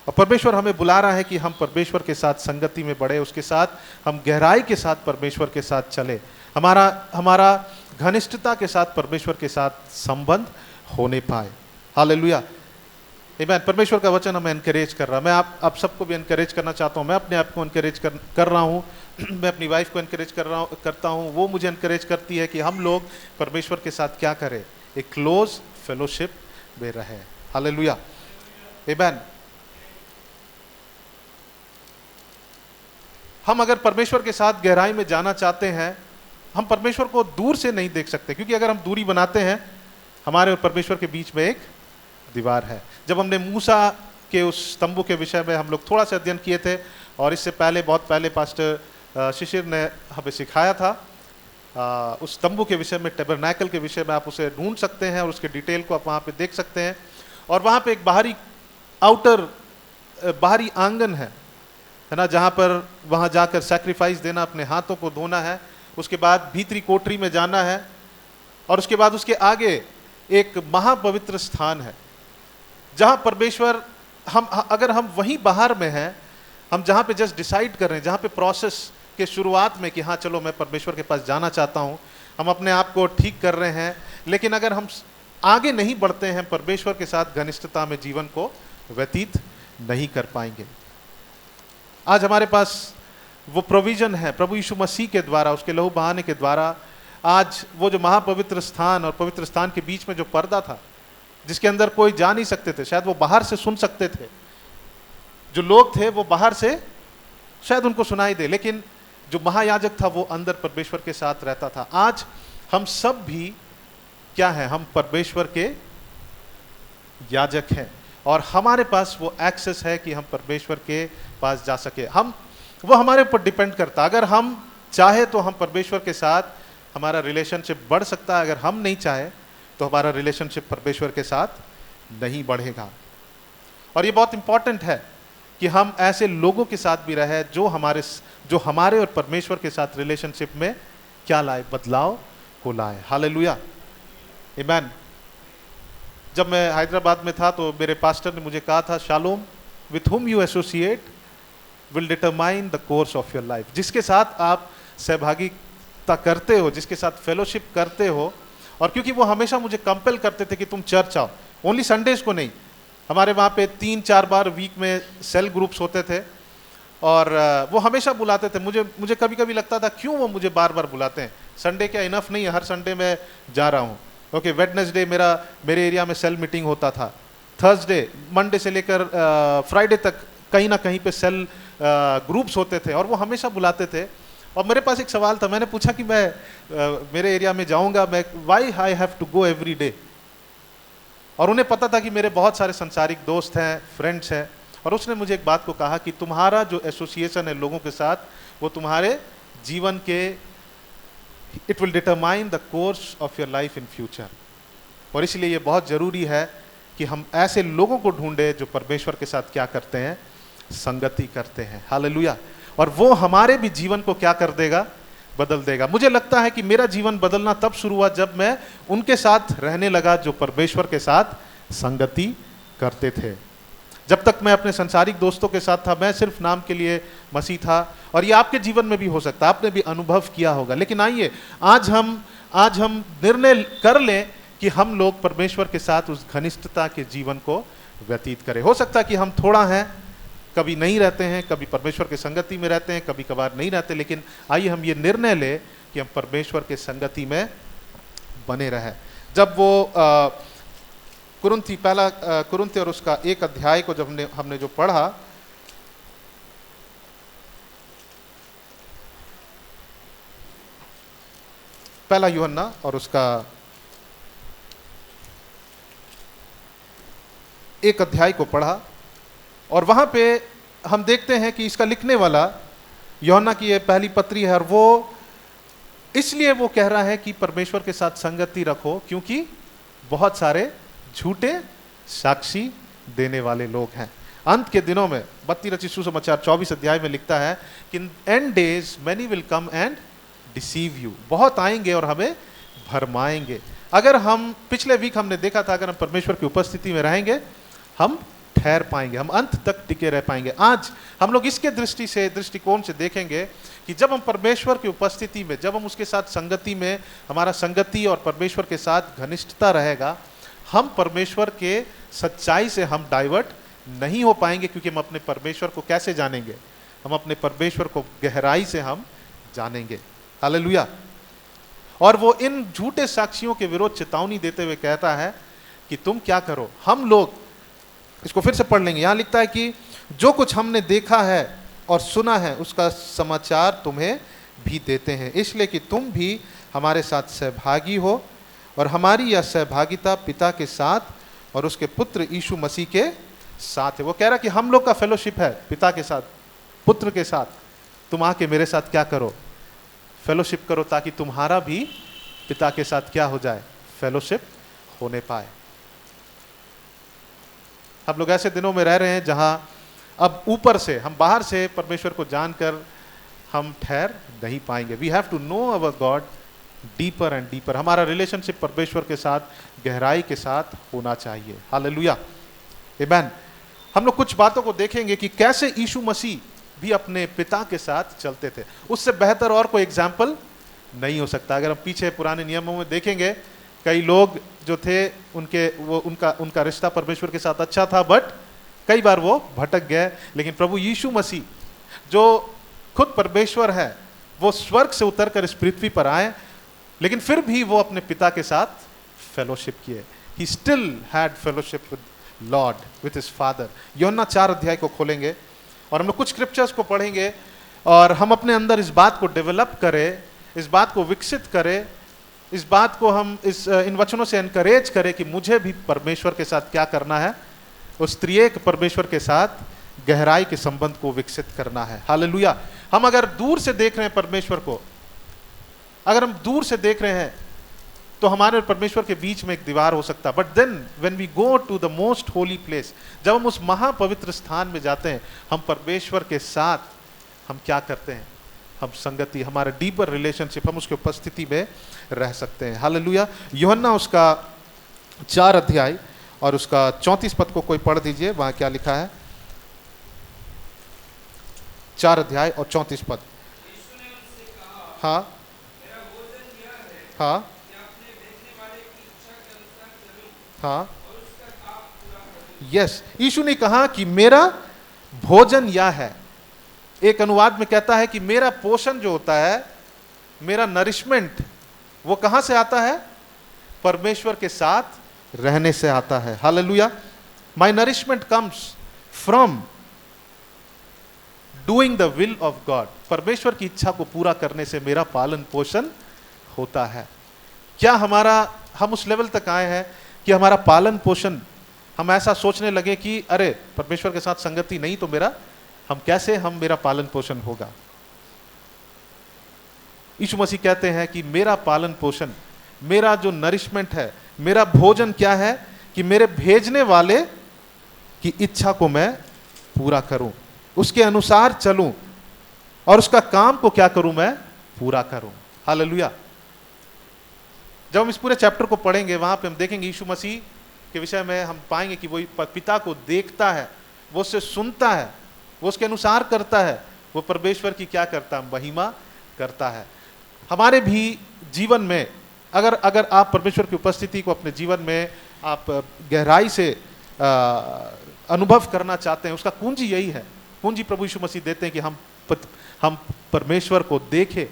और परमेश्वर हमें बुला रहा है कि हम परमेश्वर के साथ संगति में बढ़े, उसके साथ हम गहराई के साथ परमेश्वर के साथ चले, हमारा घनिष्ठता के साथ परमेश्वर के साथ संबंध होने पाए। हालेलुया, आमेन। परमेश्वर का वचन हमें एनकरेज कर रहा है। मैं आप सबको भी एनकरेज करना चाहता हूँ। मैं अपने आप को एनकरेज कर रहा हूँ। मैं अपनी वाइफ को एनकरेज करता हूँ, वो मुझे एनकरेज करती है कि हम लोग परमेश्वर के साथ क्या करें, एक क्लोज फेलोशिप में रहे। Hallelujah, amen. हम अगर परमेश्वर के साथ गहराई में जाना चाहते हैं, हम परमेश्वर को दूर से नहीं देख सकते, क्योंकि अगर हम दूरी बनाते हैं, हमारे और परमेश्वर के बीच में एक दीवार है। जब हमने मूसा के उस तंबू के विषय में हम लोग थोड़ा सा अध्ययन किए थे, और इससे पहले बहुत पहले पास्टर शिशिर ने हमें सिखाया था उस तंबू के विषय में, टैबरनैकल के विषय में, आप उसे ढूंढ सकते हैं और उसके डिटेल को आप वहाँ पे देख सकते हैं। और वहाँ पे एक बाहरी आंगन है ना, जहाँ पर वहाँ जाकर सैक्रिफाइस देना, अपने हाथों को धोना है, उसके बाद भीतरी कोठरी में जाना है, और उसके बाद उसके आगे एक महापवित्र स्थान है, जहाँ परमेश्वर, अगर हम वहीं बाहर में हैं, हम जहाँ पे जस्ट डिसाइड कर रहे हैं, जहाँ पे प्रोसेस के शुरुआत में कि हाँ चलो मैं परमेश्वर के पास जाना चाहता हूँ, हम अपने आप को ठीक कर रहे हैं, लेकिन अगर हम आगे नहीं बढ़ते हैं परमेश्वर के साथ घनिष्ठता में, जीवन को व्यतीत नहीं कर पाएंगे। आज हमारे पास वो प्रोविजन है प्रभु यीशु मसीह के द्वारा, उसके लहू बहाने के द्वारा। आज वो जो महापवित्र स्थान और पवित्र स्थान के बीच में जो पर्दा था, जिसके अंदर कोई जा नहीं सकते थे, शायद वो बाहर से सुन सकते थे, जो लोग थे वो बाहर से शायद उनको सुनाई दे, लेकिन जो महायाजक था वो अंदर परमेश्वर के साथ रहता था। आज हम सब भी क्या है, हम परमेश्वर के याजक हैं, और हमारे पास वो एक्सेस है कि हम परमेश्वर के पास जा सके। वो हमारे ऊपर डिपेंड करता, अगर हम चाहे तो हम परमेश्वर के साथ हमारा रिलेशनशिप बढ़ सकता है, अगर हम नहीं चाहे तो हमारा रिलेशनशिप परमेश्वर के साथ नहीं बढ़ेगा। और ये बहुत इंपॉर्टेंट है कि हम ऐसे लोगों के साथ भी रहे जो हमारे और परमेश्वर के साथ रिलेशनशिप में क्या लाए, बदलाव को लाए। हालेलुया, आमेन। जब मैं हैदराबाद में था तो मेरे पास्टर ने मुझे कहा था, shalom, with whom you associate will determine the course of your life. जिसके साथ आप सहभागिता करते हो, जिसके साथ फेलोशिप करते हो, और क्योंकि वो हमेशा मुझे कंपेल करते थे कि तुम चर्च आओ, ओनली संडेज को नहीं, हमारे वहाँ पे 3-4 बार वीक में सेल ग्रुप्स होते थे, और वो हमेशा बुलाते थे। मुझे कभी कभी लगता था क्यों वो मुझे बार बार बुलाते हैं, संडे क्या इनफ नहीं है, हर संडे मैं जा रहा हूँ। ओके, वेडनेसडे मेरे एरिया में सेल मीटिंग होता था, थर्सडे, मंडे से लेकर फ्राइडे तक कहीं ना कहीं पे सेल ग्रुप्स होते थे, और वो हमेशा बुलाते थे। और मेरे पास एक सवाल था, मैंने पूछा कि मैं मेरे एरिया में जाऊंगा, मैं why I have to go every day. और उन्हें पता था कि मेरे बहुत सारे संसारिक दोस्त हैं, फ्रेंड्स हैं, और उसने मुझे एक बात को कहा कि तुम्हारा जो एसोसिएशन है लोगों के साथ, वो तुम्हारे जीवन के, it will determine the course of your life in future. और इसलिए ये बहुत ज़रूरी है कि हम ऐसे लोगों को ढूंढे जो परमेश्वर के साथ क्या करते हैं, संगति करते हैं। हालेलुया। और वो हमारे भी जीवन को क्या कर देगा, बदल देगा। मुझे लगता है कि मेरा जीवन बदलना तब शुरू हुआ जब मैं उनके साथ रहने लगा जो परमेश्वर के साथ संगति करते थे। जब तक मैं अपने संसारिक दोस्तों के साथ था, मैं सिर्फ नाम के लिए मसीह था, और ये आपके जीवन में भी हो सकता है, आपने भी अनुभव किया होगा। लेकिन आइए आज हम निर्णय कर लें कि हम लोग परमेश्वर के साथ उस घनिष्ठता के जीवन को व्यतीत करें। हो सकता है कि हम थोड़ा हैं, कभी नहीं रहते हैं, कभी परमेश्वर के संगति में रहते हैं, कभी कभार नहीं रहते, लेकिन आइए हम ये निर्णय लें कि हम परमेश्वर के संगति में बने रहें। जब वो कुरिन्थी और उसका 1 अध्याय को जब हमने जो पढ़ा, पहला यूहन्ना और उसका 1 अध्याय को पढ़ा, और वहां पे हम देखते हैं कि इसका लिखने वाला यूहन्ना की ये पहली पत्री है, और वो इसलिए वो कह रहा है कि परमेश्वर के साथ संगति रखो क्योंकि बहुत सारे झूठे साक्षी देने वाले लोग हैं। अंत के दिनों में 32 रचित सुसमाचार 24 अध्याय में लिखता है कि in and days many will come and deceive you. बहुत आएंगे और हमें भरमाएंगे। अगर हम पिछले वीक हमने देखा था, अगर हम परमेश्वर की उपस्थिति में रहेंगे हम ठहर पाएंगे, हम अंत तक टिके रह पाएंगे। आज हम लोग इसके दृष्टिकोण से देखेंगे कि जब हम परमेश्वर की उपस्थिति में, जब हम उसके साथ संगति में, हमारा संगति और परमेश्वर के साथ घनिष्ठता रहेगा, हम परमेश्वर के सच्चाई से हम डाइवर्ट नहीं हो पाएंगे, क्योंकि हम अपने परमेश्वर को कैसे जानेंगे, हम अपने परमेश्वर को गहराई से हम जानेंगे। हालेलुया। और वो इन झूठे साक्षियों के विरोध चेतावनी देते हुए कहता है कि तुम क्या करो। हम लोग इसको फिर से पढ़ लेंगे। यहां लिखता है कि जो कुछ हमने देखा है और सुना है उसका समाचार तुम्हें भी देते हैं, इसलिए कि तुम भी हमारे साथ सहभागी हो, और हमारी यह सहभागिता पिता के साथ और उसके पुत्र यीशु मसीह के साथ है। वो कह रहा है कि हम लोग का फेलोशिप है पिता के साथ, पुत्र के साथ। तुम आके मेरे साथ क्या करो, फेलोशिप करो, ताकि तुम्हारा भी पिता के साथ क्या हो जाए, फेलोशिप होने पाए। हम लोग ऐसे दिनों में रह रहे हैं जहां अब ऊपर से, हम बाहर से परमेश्वर को जानकर हम ठहर नहीं पाएंगे। We have to know our God deeper and deeper. हमारा रिलेशनशिप परमेश्वर के साथ गहराई के साथ होना चाहिए। हालेलुया, आमीन। हम लोग कुछ बातों को देखेंगे कि कैसे यीशु मसीह भी अपने पिता के साथ चलते थे। उससे बेहतर और कोई एग्जाम्पल नहीं हो सकता। अगर हम पीछे पुराने नियमों में देखेंगे, कई लोग जो थे उनका रिश्ता परमेश्वर के साथ अच्छा था, बट कई बार वो भटक गए। लेकिन प्रभु यीशु मसीह जो खुद परमेश्वर है, वो स्वर्ग से उतरकर इस पृथ्वी पर आए, लेकिन फिर भी वो अपने पिता के साथ फेलोशिप किए। He still had fellowship with Lord, with his father. यूहन्ना 4 अध्याय को खोलेंगे और हम लोग कुछ स्क्रिप्चर्स को पढ़ेंगे, और हम अपने अंदर इस बात को डेवलप करें, इस बात को विकसित करें, इस बात को हम इन वचनों से एनकरेज करें कि मुझे भी परमेश्वर के साथ क्या करना है, उस त्रिएक परमेश्वर के साथ गहराई के संबंध को विकसित करना है। हालेलुया। हम अगर दूर से देख रहे हैं परमेश्वर को, अगर हम दूर से देख रहे हैं तो हमारे और परमेश्वर के बीच में एक दीवार हो सकता है, but then when we go to the most holy place, जब हम उस महापवित्र स्थान में जाते हैं, हम परमेश्वर के साथ हम क्या करते हैं, हम संगति, हमारा डीपर रिलेशनशिप, हम उसकी उपस्थिति में रह सकते हैं। हालेलुया। यूहन्ना उसका 4 अध्याय और उसका 34 पद को कोई पढ़ दीजिए, वहां क्या लिखा है। 4 अध्याय और 34 पद। हाँ हाँ हाँ, यस। यीशु ने कहा कि मेरा भोजन यह है। एक अनुवाद में कहता है कि मेरा पोषण जो होता है, मेरा नरिशमेंट, वो कहां से आता है, परमेश्वर के साथ रहने से आता है। Hallelujah. My nourishment comes from doing the will of God. परमेश्वर की इच्छा को पूरा करने से मेरा पालन पोषण होता है। क्या हम उस लेवल तक आए हैं कि हमारा पालन पोषण, हम ऐसा सोचने लगे कि अरे परमेश्वर के साथ संगति नहीं तो मेरा पालन पोषण होगा। यीशु मसीह कहते हैं कि मेरा पालन पोषण, मेरा जो नरिशमेंट है, मेरा भोजन क्या है कि मेरे भेजने वाले की इच्छा को मैं पूरा करूं, उसके अनुसार चलूं और उसका काम को क्या करूं, मैं पूरा करूं। हालेलुया। जब हम इस पूरे चैप्टर को पढ़ेंगे वहां पे हम देखेंगे यीशु मसीह के विषय में हम पाएंगे कि वो पिता को देखता है, वो उससे सुनता है, वो उसके अनुसार करता है, वो परमेश्वर की क्या करता है, महिमा करता है। हमारे भी जीवन में अगर आप परमेश्वर की उपस्थिति को अपने जीवन में आप गहराई से अनुभव करना चाहते हैं, उसका कुंजी यही है, कुंजी प्रभु यीशु मसीह देते हैं कि हम परमेश्वर को देखें,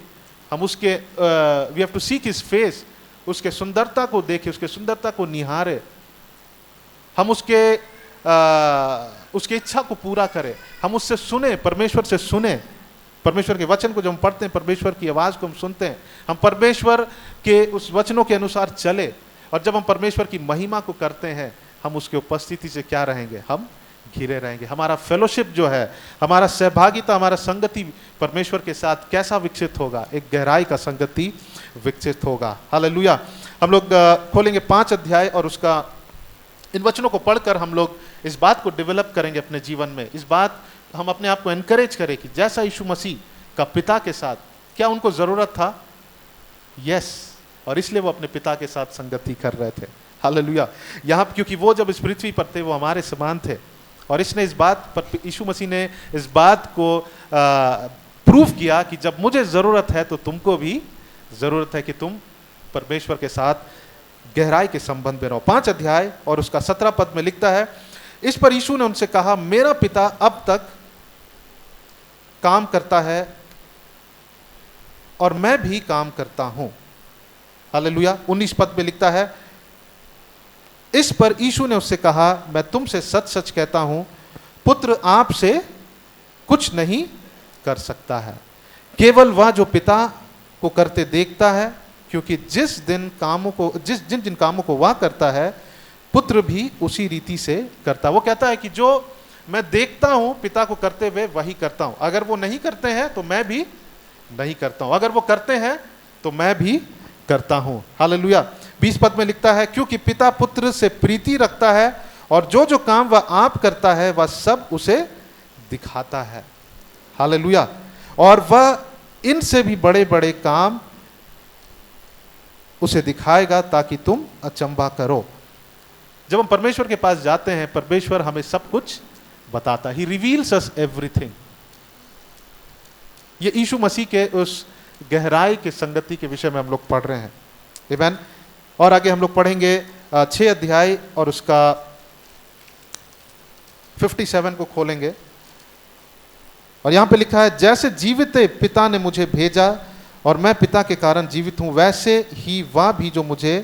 हम उसके we have to seek his face, उसके सुंदरता को देखें, उसके सुंदरता को निहारे, हम उसके इच्छा को पूरा करें, हम उससे सुने, परमेश्वर से सुने, परमेश्वर के वचन को जब हम पढ़ते हैं, परमेश्वर की आवाज को हम सुनते हैं, हम परमेश्वर के उस वचनों के अनुसार चले, और जब हम परमेश्वर की महिमा को करते हैं, हम उसके उपस्थिति से क्या रहेंगे, हम घिरे रहेंगे। हमारा फेलोशिप जो है, हमारा सहभागिता, हमारा संगति परमेश्वर के साथ कैसा विकसित होगा, एक गहराई का संगति विकसित होगा। हालेलुया। हम लोग खोलेंगे 5 अध्याय और उसका इन वचनों को पढ़कर हम लोग इस बात को डेवलप करेंगे अपने जीवन में, इस बात हम अपने आप को एनकरेज करें कि जैसा यीशु मसीह का पिता के साथ क्या उनको जरूरत था, यस, और इसलिए वो अपने पिता के साथ संगति कर रहे थे। हालेलुया। यहाँ क्योंकि वो जब इस पृथ्वी पर थे वो हमारे समान थे, और इसने इस बात पर, यीशु मसीह ने इस बात को प्रूव किया कि जब मुझे जरूरत है तो तुमको भी जरूरत है कि तुम परमेश्वर के साथ गहराई के संबंध में रहो। 5 अध्याय और उसका 17 पद में लिखता है, इस पर यीशु ने उनसे कहा, मेरा पिता अब तक काम करता है और मैं भी काम करता हूं। हालेलुया। 19 पद में लिखता है, इस पर यीशु ने उससे कहा, मैं तुमसे सच सच कहता हूं, पुत्र आपसे कुछ नहीं कर सकता है, केवल वह जो पिता को करते देखता है, क्योंकि जिन जिन कामों को वह करता है, पुत्र भी उसी रीति से करता। वो कहता है कि जो मैं देखता हूं पिता को करते हुए वही करता हूं, अगर वो नहीं करते हैं तो मैं भी नहीं करता हूं, अगर वो करते हैं तो मैं भी करता हूं। हालेलुया। 20 पद में लिखता है, क्योंकि पिता पुत्र से प्रीति रखता है और जो जो काम वह आप करता है वह सब उसे दिखाता है। हालेलुया। और वह इनसे भी बड़े बड़े काम उसे दिखाएगा ताकि तुम अचंभा करो। जब हम परमेश्वर के पास जाते हैं, परमेश्वर हमें सब कुछ बताता है, ही रिवील्स अस एवरीथिंग। ये यीशु मसीह के उस गहराई के संगति के विषय में हम लोग पढ़ रहे हैं। आमीन। और आगे हम लोग पढ़ेंगे 6 अध्याय और उसका 57 को खोलेंगे, और यहां पे लिखा है, जैसे जीवित पिता ने मुझे भेजा और मैं पिता के कारण जीवित हूं, वैसे ही वह भी जो मुझे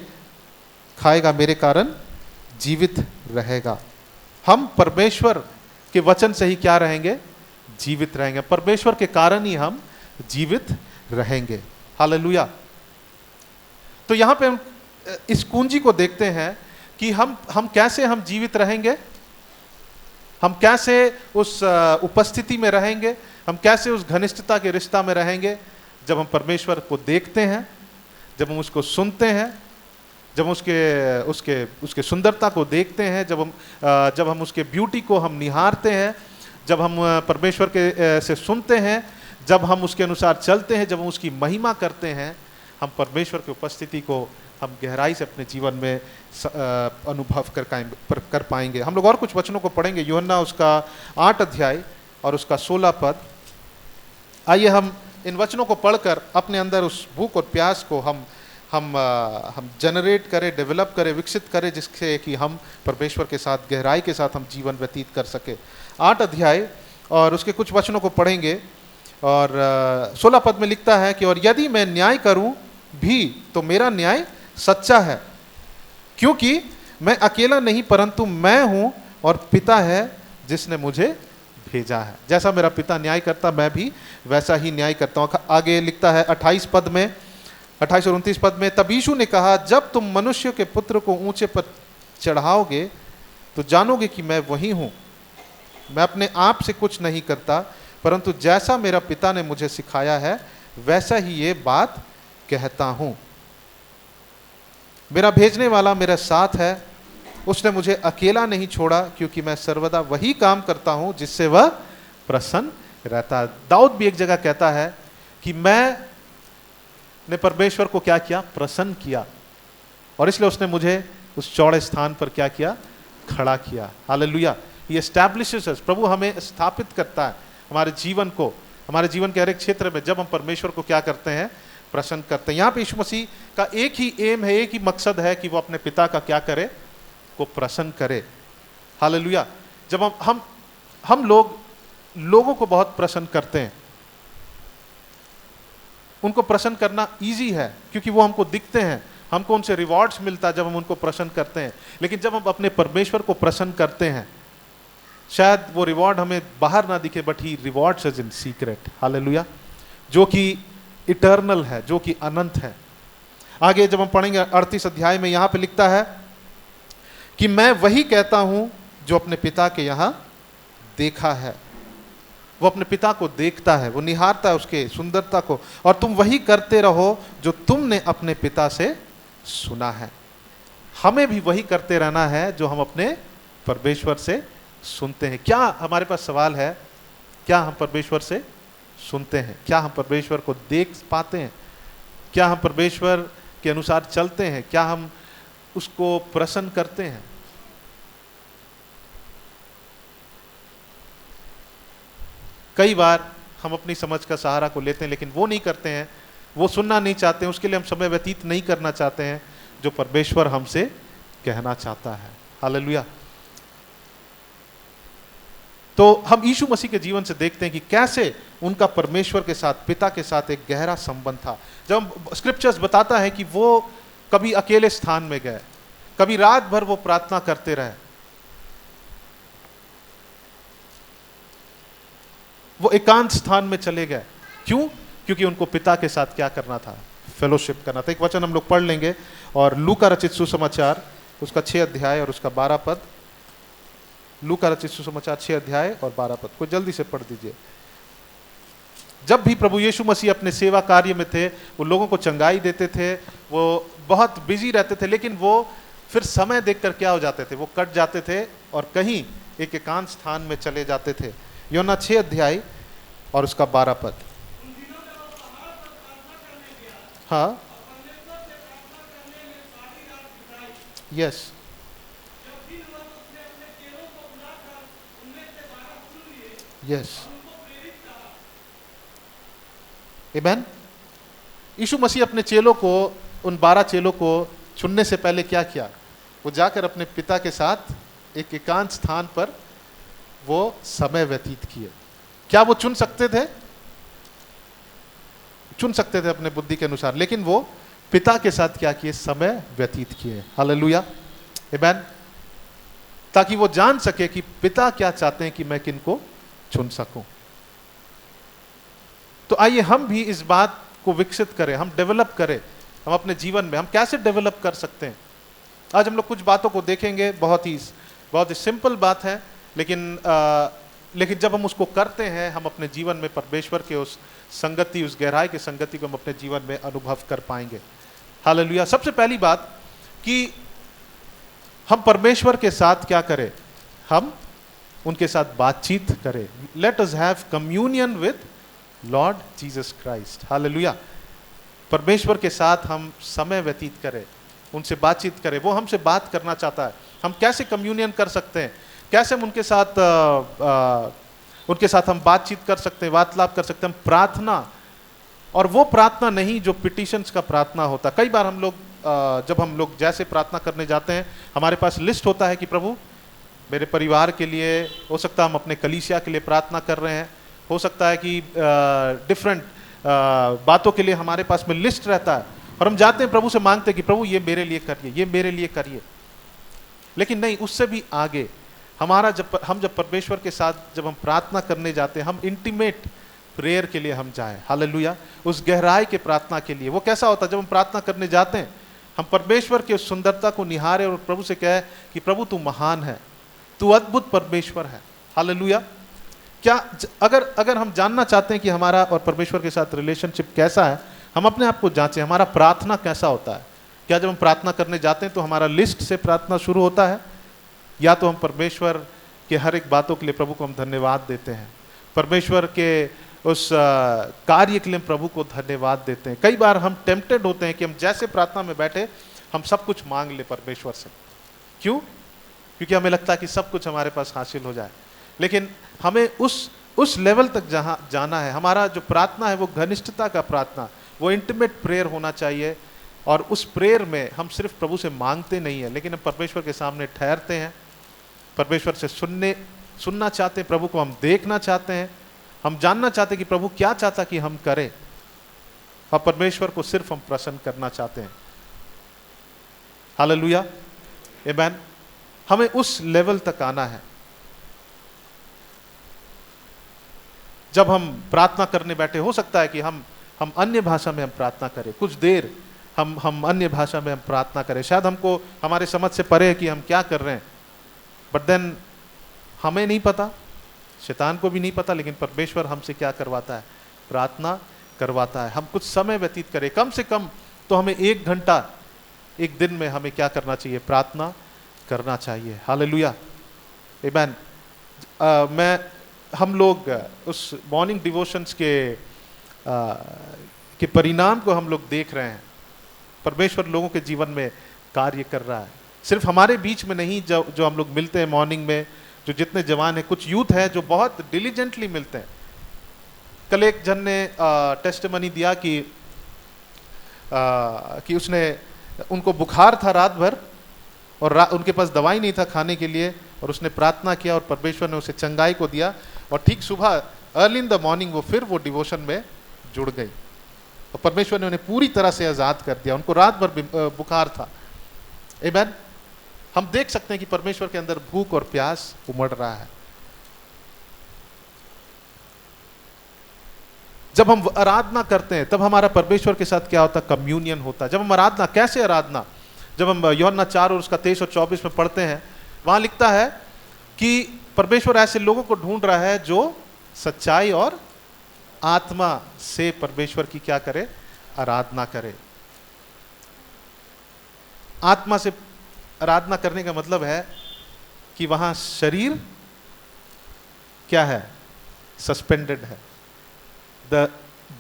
खाएगा मेरे कारण जीवित रहेगा। हम परमेश्वर के वचन से ही क्या रहेंगे, जीवित रहेंगे। परमेश्वर के कारण ही हम जीवित रहेंगे। हालेलुया। तो यहां पे हम इस कुंजी को देखते हैं कि हम कैसे हम जीवित रहेंगे, हम कैसे उस उपस्थिति में रहेंगे, हम कैसे उस घनिष्ठता के रिश्ता में रहेंगे, जब हम परमेश्वर को देखते हैं, जब हम उसको सुनते हैं, जब उसके सुंदरता को देखते हैं, जब हम उसके ब्यूटी को हम निहारते हैं, जब हम परमेश्वर के से सुनते हैं, जब हम उसके अनुसार चलते हैं, जब हम उसकी महिमा करते हैं, हम परमेश्वर की उपस्थिति को हम गहराई से अपने जीवन में अनुभव कर पाएंगे। हम लोग और कुछ वचनों को पढ़ेंगे। यूहन्ना उसका 8 अध्याय और उसका 16 पद। आइए हम इन वचनों को पढ़कर अपने अंदर उस भूख और प्यास को हम जनरेट करें, डेवलप करें, विकसित करें, जिससे कि हम परमेश्वर के साथ गहराई के साथ हम जीवन व्यतीत कर सके। 8 अध्याय और उसके कुछ वचनों को पढ़ेंगे और 16 पद में लिखता है कि और यदि मैं न्याय करूं भी तो मेरा न्याय सच्चा है, क्योंकि मैं अकेला नहीं परंतु मैं हूं और पिता है जिसने मुझे भेजा है। जैसा मेरा पिता न्याय करता मैं भी वैसा ही न्याय करता हूं। आगे लिखता है 28 पद में, 28 और 29 पद में, तब यीशु ने कहा, जब तुम मनुष्य के पुत्र को ऊंचे पर चढ़ाओगे तो जानोगे कि मैं वही हूँ। मैं अपने आप से कुछ नहीं करता, परंतु जैसा मेरा पिता ने मुझे सिखाया है वैसा ही ये बात कहता हूँ। मेरा भेजने वाला मेरे साथ है, उसने मुझे अकेला नहीं छोड़ा, क्योंकि मैं सर्वदा वही काम करता हूँ जिससे वह प्रसन्न रहता है। दाऊद भी एक जगह कहता है कि मैंने परमेश्वर को क्या किया? प्रसन्न किया, और इसलिए उसने मुझे उस चौड़े स्थान पर क्या किया? खड़ा किया। हालेलुया। ये एस्टैब्लिशेस अस, प्रभु हमें स्थापित करता है हमारे जीवन को, हमारे जीवन के हर एक क्षेत्र में, जब हम परमेश्वर को क्या करते हैं? प्रसन्न करते हैं। यहाँ पे यीशु मसीह का एक ही एम है, एक ही मकसद है कि वो अपने पिता का क्या करे? को प्रसन्न करे। हालेलुया। जब हम लोगों को बहुत प्रसन्न करते हैं, उनको प्रसन्न करना इजी है क्योंकि वो हमको दिखते हैं, हमको उनसे रिवॉर्ड्स मिलता है जब हम उनको प्रसन्न करते हैं। लेकिन जब हम अपने परमेश्वर को प्रसन्न करते हैं, शायद वो रिवॉर्ड हमें बाहर ना दिखे, but he rewards us in secret. Hallelujah. जो कि इटर्नल है, जो कि अनंत है। आगे जब हम पढ़ेंगे 38 अध्याय में, यहां पे लिखता है कि मैं वही कहता हूं जो अपने पिता के यहां देखा है। वो अपने पिता को देखता है, वो निहारता है उसके सुंदरता को, और तुम वही करते रहो जो तुमने अपने पिता से सुना है। हमें भी वही करते रहना है जो हम अपने परमेश्वर से सुनते हैं। क्या हमारे पास सवाल है? क्या हम परमेश्वर से सुनते हैं? क्या हम परमेश्वर को देख पाते हैं? क्या हम परमेश्वर के अनुसार चलते हैं? क्या हम उसको प्रसन्न करते हैं? कई बार हम अपनी समझ का सहारा को लेते हैं, लेकिन वो नहीं करते हैं, वो सुनना नहीं चाहते हैं, उसके लिए हम समय व्यतीत नहीं करना चाहते हैं जो परमेश्वर हमसे कहना चाहता है। हालेलुया। तो हम यीशु मसीह के जीवन से देखते हैं कि कैसे उनका परमेश्वर के साथ, पिता के साथ एक गहरा संबंध था। जब स्क्रिप्चर्स बताता है कि वो कभी अकेले स्थान में गए, कभी रात भर वो प्रार्थना करते रहे, वो एकांत स्थान में चले गए। क्यों? क्योंकि उनको पिता के साथ क्या करना था? फेलोशिप करना था। एक वचन हम लोग पढ़ लेंगे, और लूका रचित सुसमाचार उसका 6 अध्याय और उसका 12 पद। लूका रचित सुसमाचार 6 अध्याय और 12 पद को जल्दी से पढ़ दीजिए। जब भी प्रभु यीशु मसीह अपने सेवा कार्य में थे, वो लोगों को चंगाई देते थे, वो बहुत बिजी रहते थे, लेकिन वो फिर समय देखकर क्या हो जाते थे? वो कट जाते थे और कहीं एक एकांत स्थान में चले जाते थे। यूहन्ना 6 अध्याय और उसका 12 पद। हाँ, यस, यस, आमीन। यीशु मसीह अपने चेलों को, उन 12 चेलों को चुनने से पहले क्या किया? वो जाकर अपने पिता के साथ एक एकांत स्थान पर वो समय व्यतीत किए। क्या वो चुन सकते थे? चुन सकते थे अपने बुद्धि के अनुसार, लेकिन वो पिता के साथ क्या किए? समय व्यतीत किए। हालेलुया, आमीन। ताकि वो जान सके कि पिता क्या चाहते हैं कि मैं किनको चुन सकूं। तो आइए हम भी इस बात को विकसित करें, हम डेवलप करें। हम अपने जीवन में हम कैसे डेवलप कर सकते हैं? आज हम लोग कुछ बातों को देखेंगे, बहुत ही सिंपल बात है, लेकिन जब हम उसको करते हैं, हम अपने जीवन में परमेश्वर के उस संगति, उस गहराई की संगति को हम अपने जीवन में अनुभव कर पाएंगे। हालेलुया। सबसे पहली बात कि हम परमेश्वर के साथ क्या करें? हम उनके साथ बातचीत करें। Let us have communion with Lord Jesus Christ. Hallelujah. परमेश्वर के साथ हम समय व्यतीत करें, उनसे बातचीत करें। वो हमसे बात करना चाहता है। हम कैसे कम्युनियन कर सकते हैं? कैसे हम उनके साथ हम बातचीत कर सकते हैं, वार्तालाप कर सकते हैं? हम प्रार्थना, और वो प्रार्थना नहीं जो पिटिशंस का प्रार्थना होता। कई बार हम लोग जब हम लोग जैसे प्रार्थना करने जाते हैं, हमारे पास लिस्ट होता है कि प्रभु मेरे परिवार के लिए, हो सकता है हम अपने कलीसिया के लिए प्रार्थना कर रहे हैं, हो सकता है कि डिफरेंट बातों के लिए हमारे पास में लिस्ट रहता है, और हम जाते हैं प्रभु से मांगते हैं कि प्रभु ये मेरे लिए करिए, ये मेरे लिए करिए। लेकिन नहीं, उससे भी आगे हमारा जब परमेश्वर के साथ जब हम प्रार्थना करने जाते हैं, हम इंटीमेट प्रेयर के लिए हम जाएं। हालेलुया। उस गहराई के प्रार्थना के लिए। वो कैसा होता है? जब हम प्रार्थना करने जाते हैं हम परमेश्वर की उस सुंदरता को निहारे और प्रभु से कहे कि प्रभु तू महान है, तू अद्भुत परमेश्वर है। हालेलुया। क्या अगर हम जानना चाहते हैं कि हमारा और परमेश्वर के साथ रिलेशनशिप कैसा है, हम अपने आप को जांचें। हमारा प्रार्थना कैसा होता है? क्या जब हम प्रार्थना करने जाते हैं तो हमारा लिस्ट से प्रार्थना शुरू होता है, या तो हम परमेश्वर के हर एक बातों के लिए प्रभु को हम धन्यवाद देते हैं, परमेश्वर के उस कार्य के लिए प्रभु को धन्यवाद देते हैं। कई बार हम टेम्प्टेड होते हैं कि हम जैसे प्रार्थना में बैठे हम सब कुछ मांग ले परमेश्वर से। क्यों? क्योंकि हमें लगता है कि सब कुछ हमारे पास हासिल हो जाए। लेकिन हमें उस लेवल तक जहाँ जाना है, हमारा जो प्रार्थना है वो घनिष्ठता का प्रार्थना, वो इंटीमेट प्रेयर होना चाहिए। और उस प्रेयर में हम सिर्फ प्रभु से मांगते नहीं है, लेकिन हम परमेश्वर के सामने ठहरते हैं, परमेश्वर से सुनना चाहते हैं, प्रभु को हम देखना चाहते हैं, हम जानना चाहते हैं कि प्रभु क्या चाहता कि हम करें, और परमेश्वर को सिर्फ हम प्रसन्न करना चाहते हैं। हालेलुया, आमीन। हमें उस लेवल तक आना है। जब हम प्रार्थना करने बैठे, हो सकता है कि हम अन्य भाषा में हम प्रार्थना करें, कुछ देर हम अन्य भाषा में हम प्रार्थना करें, शायद हमको हमारे समझ से परे है कि हम क्या कर रहे हैं, बट देन हमें नहीं पता, शैतान को भी नहीं पता, लेकिन परमेश्वर हमसे क्या करवाता है? प्रार्थना करवाता है। हम कुछ समय व्यतीत करें, कम से कम तो हमें 1 घंटा एक दिन में हमें क्या करना चाहिए? प्रार्थना करना चाहिए। हालेलुया, आमीन। हम लोग उस मॉर्निंग डिवोशंस के परिणाम को हम लोग देख रहे हैं। परमेश्वर लोगों के जीवन में कार्य कर रहा है, सिर्फ हमारे बीच में नहीं। जो हम लोग मिलते हैं मॉर्निंग में, जो जितने जवान हैं, कुछ यूथ है जो बहुत डिलीजेंटली मिलते हैं। कल एक जन ने टेस्टिमनी दिया कि उसने उनको बुखार था रात भर, और उनके पास दवाई नहीं था खाने के लिए, और उसने प्रार्थना किया और परमेश्वर ने उसे चंगाई को दिया, और ठीक सुबह अर्ली इन द मॉर्निंग वो डिवोशन में जुड़ गई, और परमेश्वर ने उन्हें पूरी तरह से आजाद कर दिया। उनको रात भर बुखार था। आमीन। हम देख सकते हैं कि परमेश्वर के अंदर भूख और प्यास उमड़ रहा है। जब हम आराधना करते हैं तब हमारा परमेश्वर के साथ क्या होता है? कम्युनियन होता है। जब हम आराधना, कैसे आराधना? जब हम यूहन्ना 4 और उसका 23 और 24 में पढ़ते हैं, वहां लिखता है कि परमेश्वर ऐसे लोगों को ढूंढ रहा है जो सच्चाई और आत्मा से परमेश्वर की क्या करे? आराधना करे। आत्मा से आराधना करने का मतलब है कि वहां शरीर क्या है? सस्पेंडेड है। The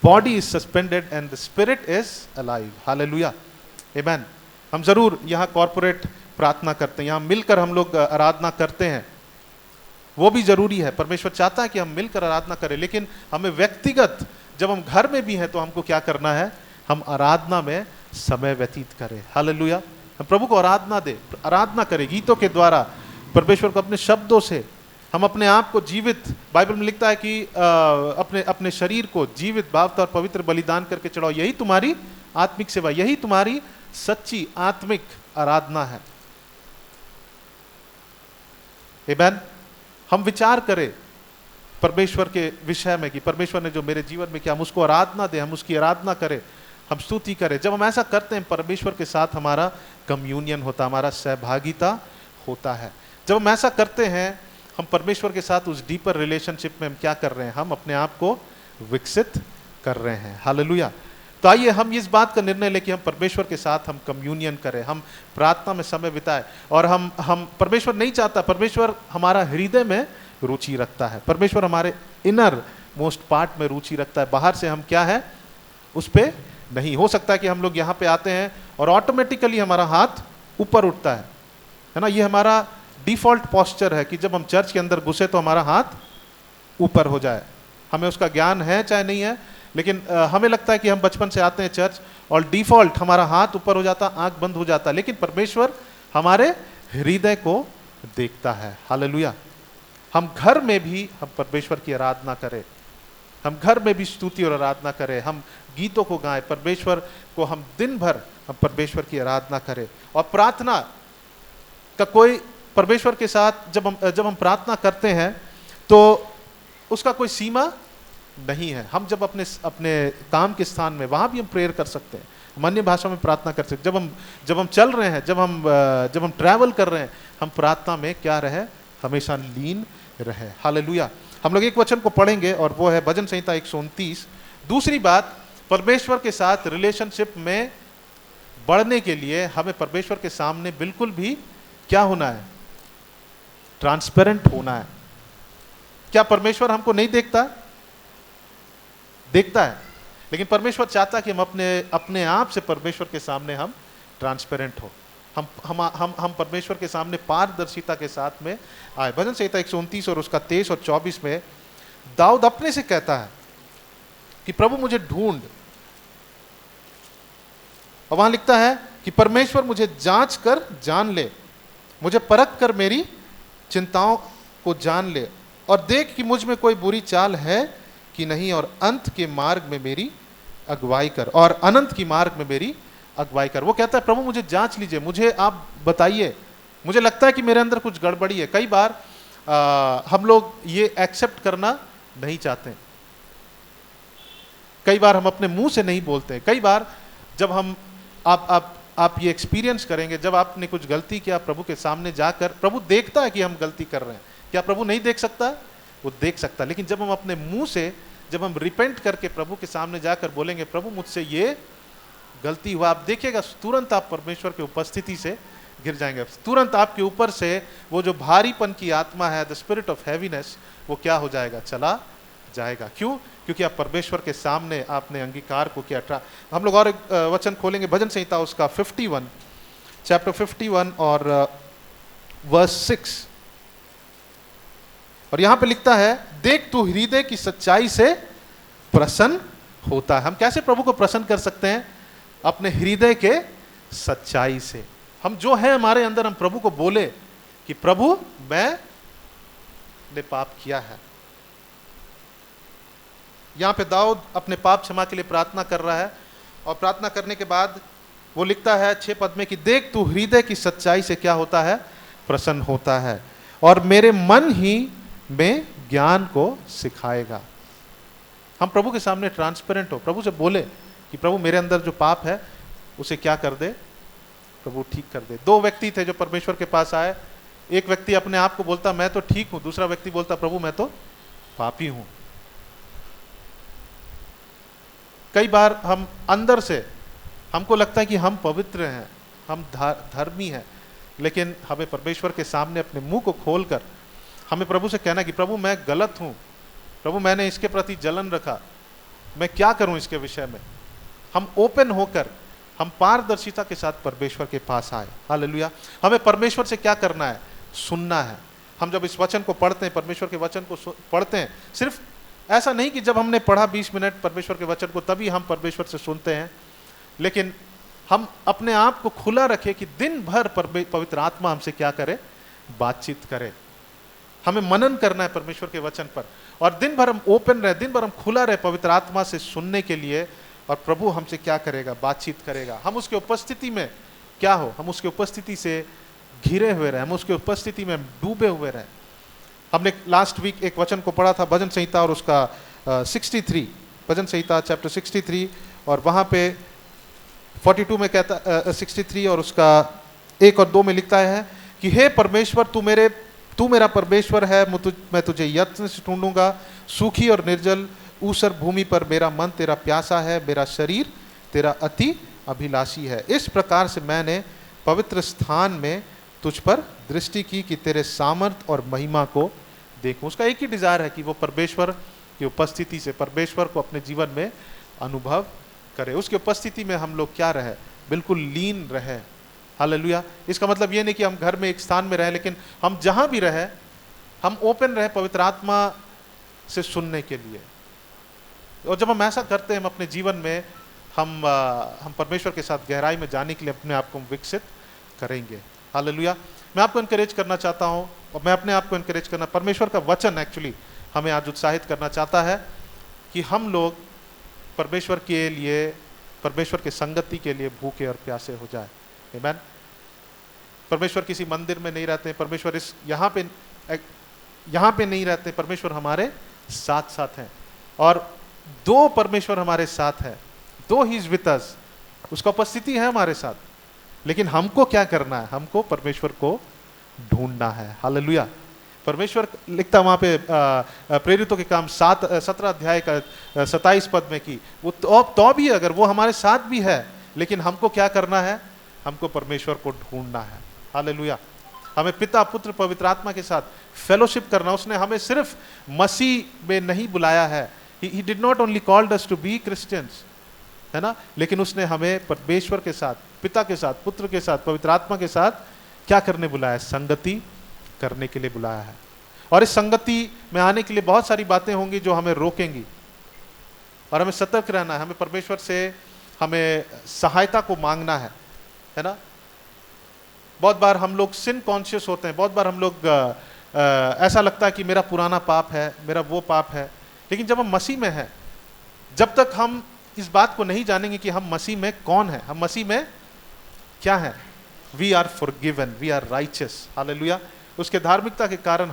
body is suspended and the spirit is alive. Hallelujah, आमीन। हम जरूर यहाँ कॉर्पोरेट प्रार्थना करते हैं, यहाँ मिलकर हम लोग आराधना करते हैं, वो भी जरूरी है। परमेश्वर चाहता है कि हम मिलकर आराधना करें, लेकिन हमें व्यक्तिगत, जब हम घर में भी हैं तो हमको क्या करना है? हम आराधना में समय व्यतीत करें। हालेलुया, हम प्रभु को आराधना करें गीतों के द्वारा, परमेश्वर को अपने शब्दों से, हम अपने आप को जीवित, बाइबल में लिखता है कि अपने शरीर को जीवित, भावता और पवित्र बलिदान करके चढ़ाओ, यही तुम्हारी आत्मिक सेवा, यही तुम्हारी सच्ची आत्मिक आराधना है। आमीन। हम विचार करें परमेश्वर के विषय में कि परमेश्वर ने जो मेरे जीवन में किया, हम उसको आराधना दें, हम उसकी आराधना करें, हम स्तुति करें। जब हम ऐसा करते हैं, परमेश्वर के साथ हमारा कम्युनियन होता है, हमारा सहभागिता होता है। जब हम ऐसा करते हैं, हम परमेश्वर के साथ उस डीपर रिलेशनशिप में हम क्या कर रहे हैं? हम अपने आप को विकसित कर रहे हैं। हालेलुया। तो आइए हम इस बात का निर्णय लें कि हम परमेश्वर के साथ हम कम्युनियन करें, हम प्रार्थना में समय बिताएं, और हम परमेश्वर नहीं चाहता, परमेश्वर हमारा हृदय में रुचि रखता है, परमेश्वर हमारे इनर मोस्ट पार्ट में रुचि रखता है। बाहर से हम क्या है उस पर नहीं। हो सकता है कि हम लोग यहाँ पे आते हैं और ऑटोमेटिकली हमारा हाथ ऊपर उठता है ना, ये हमारा डिफॉल्ट पोस्चर है कि जब हम चर्च के अंदर घुसे तो हमारा हाथ ऊपर हो जाए। हमें उसका ज्ञान है चाहे नहीं है, लेकिन हमें लगता है कि हम बचपन से आते हैं चर्च और डिफॉल्ट हमारा हाथ ऊपर हो जाता, आंख बंद हो जाता, लेकिन परमेश्वर हमारे हृदय को देखता है। हालेलुया। हम घर में भी हम परमेश्वर की आराधना करें, हम घर में भी स्तुति और आराधना करें, हम गीतों को गाएं, परमेश्वर को हम दिन भर हम परमेश्वर की आराधना करें। और प्रार्थना का कोई, परमेश्वर के साथ जब हम प्रार्थना करते हैं तो उसका कोई सीमा नहीं है। हम जब अपने काम के स्थान में, वहां भी हम प्रेयर कर सकते हैं, हम अन्य भाषा में प्रार्थना कर सकते। जब हम चल रहे हैं, जब हम ट्रैवल कर रहे हैं, हम प्रार्थना में क्या रहे? हमेशा लीन रहे। हालेलुया। हम लोग एक वचन को पढ़ेंगे और वो है भजन संहिता 129। दूसरी बात, परमेश्वर के साथ रिलेशनशिप में बढ़ने के लिए हमें परमेश्वर के सामने बिल्कुल भी क्या होना है? ट्रांसपेरेंट होना है। क्या परमेश्वर हमको नहीं देखता? देखता है, लेकिन परमेश्वर चाहता कि हम अपने आप से परमेश्वर के सामने हम ट्रांसपेरेंट हो, हम परमेश्वर के सामने पारदर्शिता के साथ में आए। भजन संहिता 129 और उसका 23 और 24 में दाऊद अपने से कहता है कि प्रभु मुझे ढूंढ, और वहां लिखता है कि परमेश्वर मुझे जांच कर जान ले, मुझे परख कर मेरी चिंताओं को जान ले, और देख कि मुझ में कोई बुरी चाल है कि नहीं, और अंत के मार्ग में मेरी अगुवाई कर, और अनंत की मार्ग में मेरी अगुवाई कर। वो कहता है प्रभु मुझे जांच लीजिए, मुझे आप बताइए, मुझे लगता है कि मेरे अंदर कुछ गड़बड़ी है। कई बार हम लोग ये एक्सेप्ट करना नहीं चाहते, कई बार हम अपने मुंह से नहीं बोलते। कई बार जब हम आप ये एक्सपीरियंस करेंगे, जब आपने कुछ गलती किया प्रभु के सामने जाकर, प्रभु देखता है कि हम गलती कर रहे हैं। क्या प्रभु नहीं देख सकता? वो देख सकता। लेकिन जब हम अपने मुंह से, जब हम रिपेंट करके प्रभु के सामने जाकर बोलेंगे प्रभु मुझसे ये गलती हुआ, आप देखिएगा तुरंत आप परमेश्वर की उपस्थिति से गिर जाएंगे। तुरंत आपके ऊपर से वो जो भारीपन की आत्मा है, द स्पिरिट ऑफ हैवीनेस, वो क्या हो जाएगा? चला जाएगा। क्यों? क्योंकि आप परमेश्वर के सामने आपने अंगीकार को किया। हम लोग और एक वचन खोलेंगे, भजन संहिता उसका 51, चैप्टर 51 और वर्स 6, और यहां पे लिखता है देख तू हृदय की सच्चाई से प्रसन्न होता है। हम कैसे प्रभु को प्रसन्न कर सकते हैं? अपने हृदय के सच्चाई से। हम जो है हमारे अंदर, हम प्रभु को बोले कि प्रभु मैंने पाप किया है। यहां पे दाऊद अपने पाप क्षमा के लिए प्रार्थना कर रहा है, और प्रार्थना करने के बाद वो लिखता है 6 पद में कि देख तू हृदय की सच्चाई से क्या होता है? प्रसन्न होता है, और मेरे मन ही में ज्ञान को सिखाएगा। हम प्रभु के सामने ट्रांसपेरेंट हो, प्रभु से बोले कि प्रभु मेरे अंदर जो पाप है उसे क्या कर दे? प्रभु ठीक कर दे। 2 व्यक्ति थे जो परमेश्वर के पास आए। एक व्यक्ति अपने आप को बोलता मैं तो ठीक हूं, दूसरा व्यक्ति बोलता प्रभु मैं तो पापी हूं। कई बार हम अंदर से, हमको लगता है कि हम पवित्र हैं, हम धर्मी हैं, लेकिन हमें परमेश्वर के सामने अपने मुंह को खोलकर हमें प्रभु से कहना कि प्रभु मैं गलत हूं, प्रभु मैंने इसके प्रति जलन रखा, मैं क्या करूं इसके विषय में। हम ओपन होकर, हम पारदर्शिता के साथ परमेश्वर के पास आए। हालेलुया। हमें परमेश्वर से क्या करना है? सुनना है। हम जब इस वचन को पढ़ते हैं, परमेश्वर के वचन को पढ़ते हैं, सिर्फ ऐसा नहीं कि जब हमने पढ़ा 20 मिनट परमेश्वर के वचन को तभी हम परमेश्वर से सुनते हैं, लेकिन हम अपने आप को खुला रखें कि दिन भर पवित्र आत्मा हमसे क्या करे? बातचीत करे। हमें मनन करना है परमेश्वर के वचन पर, और दिन भर हम ओपन रहे, दिन भर हम खुला रहे पवित्र आत्मा से सुनने के लिए, और प्रभु हमसे क्या करेगा? बातचीत करेगा। हम उसके उपस्थिति में क्या हो? हम उसके उपस्थिति से घिरे हुए रहे, हम उसके उपस्थिति में डूबे हुए रहे। हमने लास्ट वीक एक वचन को पढ़ा था, भजन संहिता और उसका 63, भजन संहिता चैप्टर 63, और वहाँ पे 42 में कहता 63 और उसका 1 और 2 में लिखता है कि हे परमेश्वर तू मेरा परमेश्वर है, मैं तुझे यत्न से ढूंढूंगा। सूखी और निर्जल ऊसर भूमि पर मेरा मन तेरा प्यासा है, मेरा शरीर तेरा अति अभिलाषी है। इस प्रकार से मैंने पवित्र स्थान में तुझ पर दृष्टि की कि तेरे सामर्थ और महिमा को देखूं। उसका एक ही डिजायर है कि वो परमेश्वर की उपस्थिति से परमेश्वर को अपने जीवन में अनुभव करे। उसकी उपस्थिति में हम लोग क्या रहे? बिल्कुल लीन रहे। हालेलुया। इसका मतलब ये नहीं कि हम घर में एक स्थान में रहे, लेकिन हम जहां भी रहे हम ओपन रहे पवित्र आत्मा से सुनने के लिए। और जब हम ऐसा करते हैं, हम अपने जीवन में हम परमेश्वर के साथ गहराई में जाने के लिए अपने आप को विकसित करेंगे। हालेलुया। मैं आपको इनकरेज करना चाहता हूँ, और मैं अपने आप को इनकरेज करना, परमेश्वर का वचन एक्चुअली हमें आज उत्साहित करना चाहता है कि हम लोग परमेश्वर के लिए, परमेश्वर के संगति के लिए भूखे और प्यासे हो जाए। आमीन। परमेश्वर किसी मंदिर में नहीं रहते, परमेश्वर इस यहाँ पे नहीं रहते, परमेश्वर हमारे साथ साथ हैं। और 2 परमेश्वर हमारे साथ हैं, 2 ही इज विद अस, उसका उपस्थिति है हमारे साथ, लेकिन हमको क्या करना है? हमको परमेश्वर को ढूंढना है। हालेलुया। परमेश्वर लिखता वहां पे प्रेरितों के काम 17 अध्याय का 27 पद में कि वो तो भी अगर वो हमारे साथ भी है, लेकिन हमको क्या करना है? हमको परमेश्वर को ढूंढना है। हालेलुया। हमें पिता पुत्र पवित्र आत्मा के साथ फेलोशिप करना। उसने हमें सिर्फ मसीह में नहीं बुलाया है। He did not only called us to be Christians, है ना, लेकिन उसने हमें परमेश्वर के साथ, पिता के साथ, पुत्र के साथ, पवित्र आत्मा के साथ क्या करने बुलाया? संगति करने के लिए बुलाया है। और इस संगति में आने के लिए बहुत सारी बातें होंगी जो हमें रोकेंगी, और हमें सतर्क रहना है। हमें परमेश्वर से हमें सहायता को मांगना है ना। बहुत बार हम लोग सिन कॉन्शियस होते हैं, बहुत बार हम लोग ऐसा लगता है कि मेरा पुराना पाप है, मेरा वो पाप है, लेकिन जब हम मसीह में हैं, जब तक हम इस बात को नहीं जानेंगे कि हम मसीह में कौन है, हम मसीह में क्या है, we are forgiven, we are righteous. Hallelujah. उसके धार्मिकता के कारण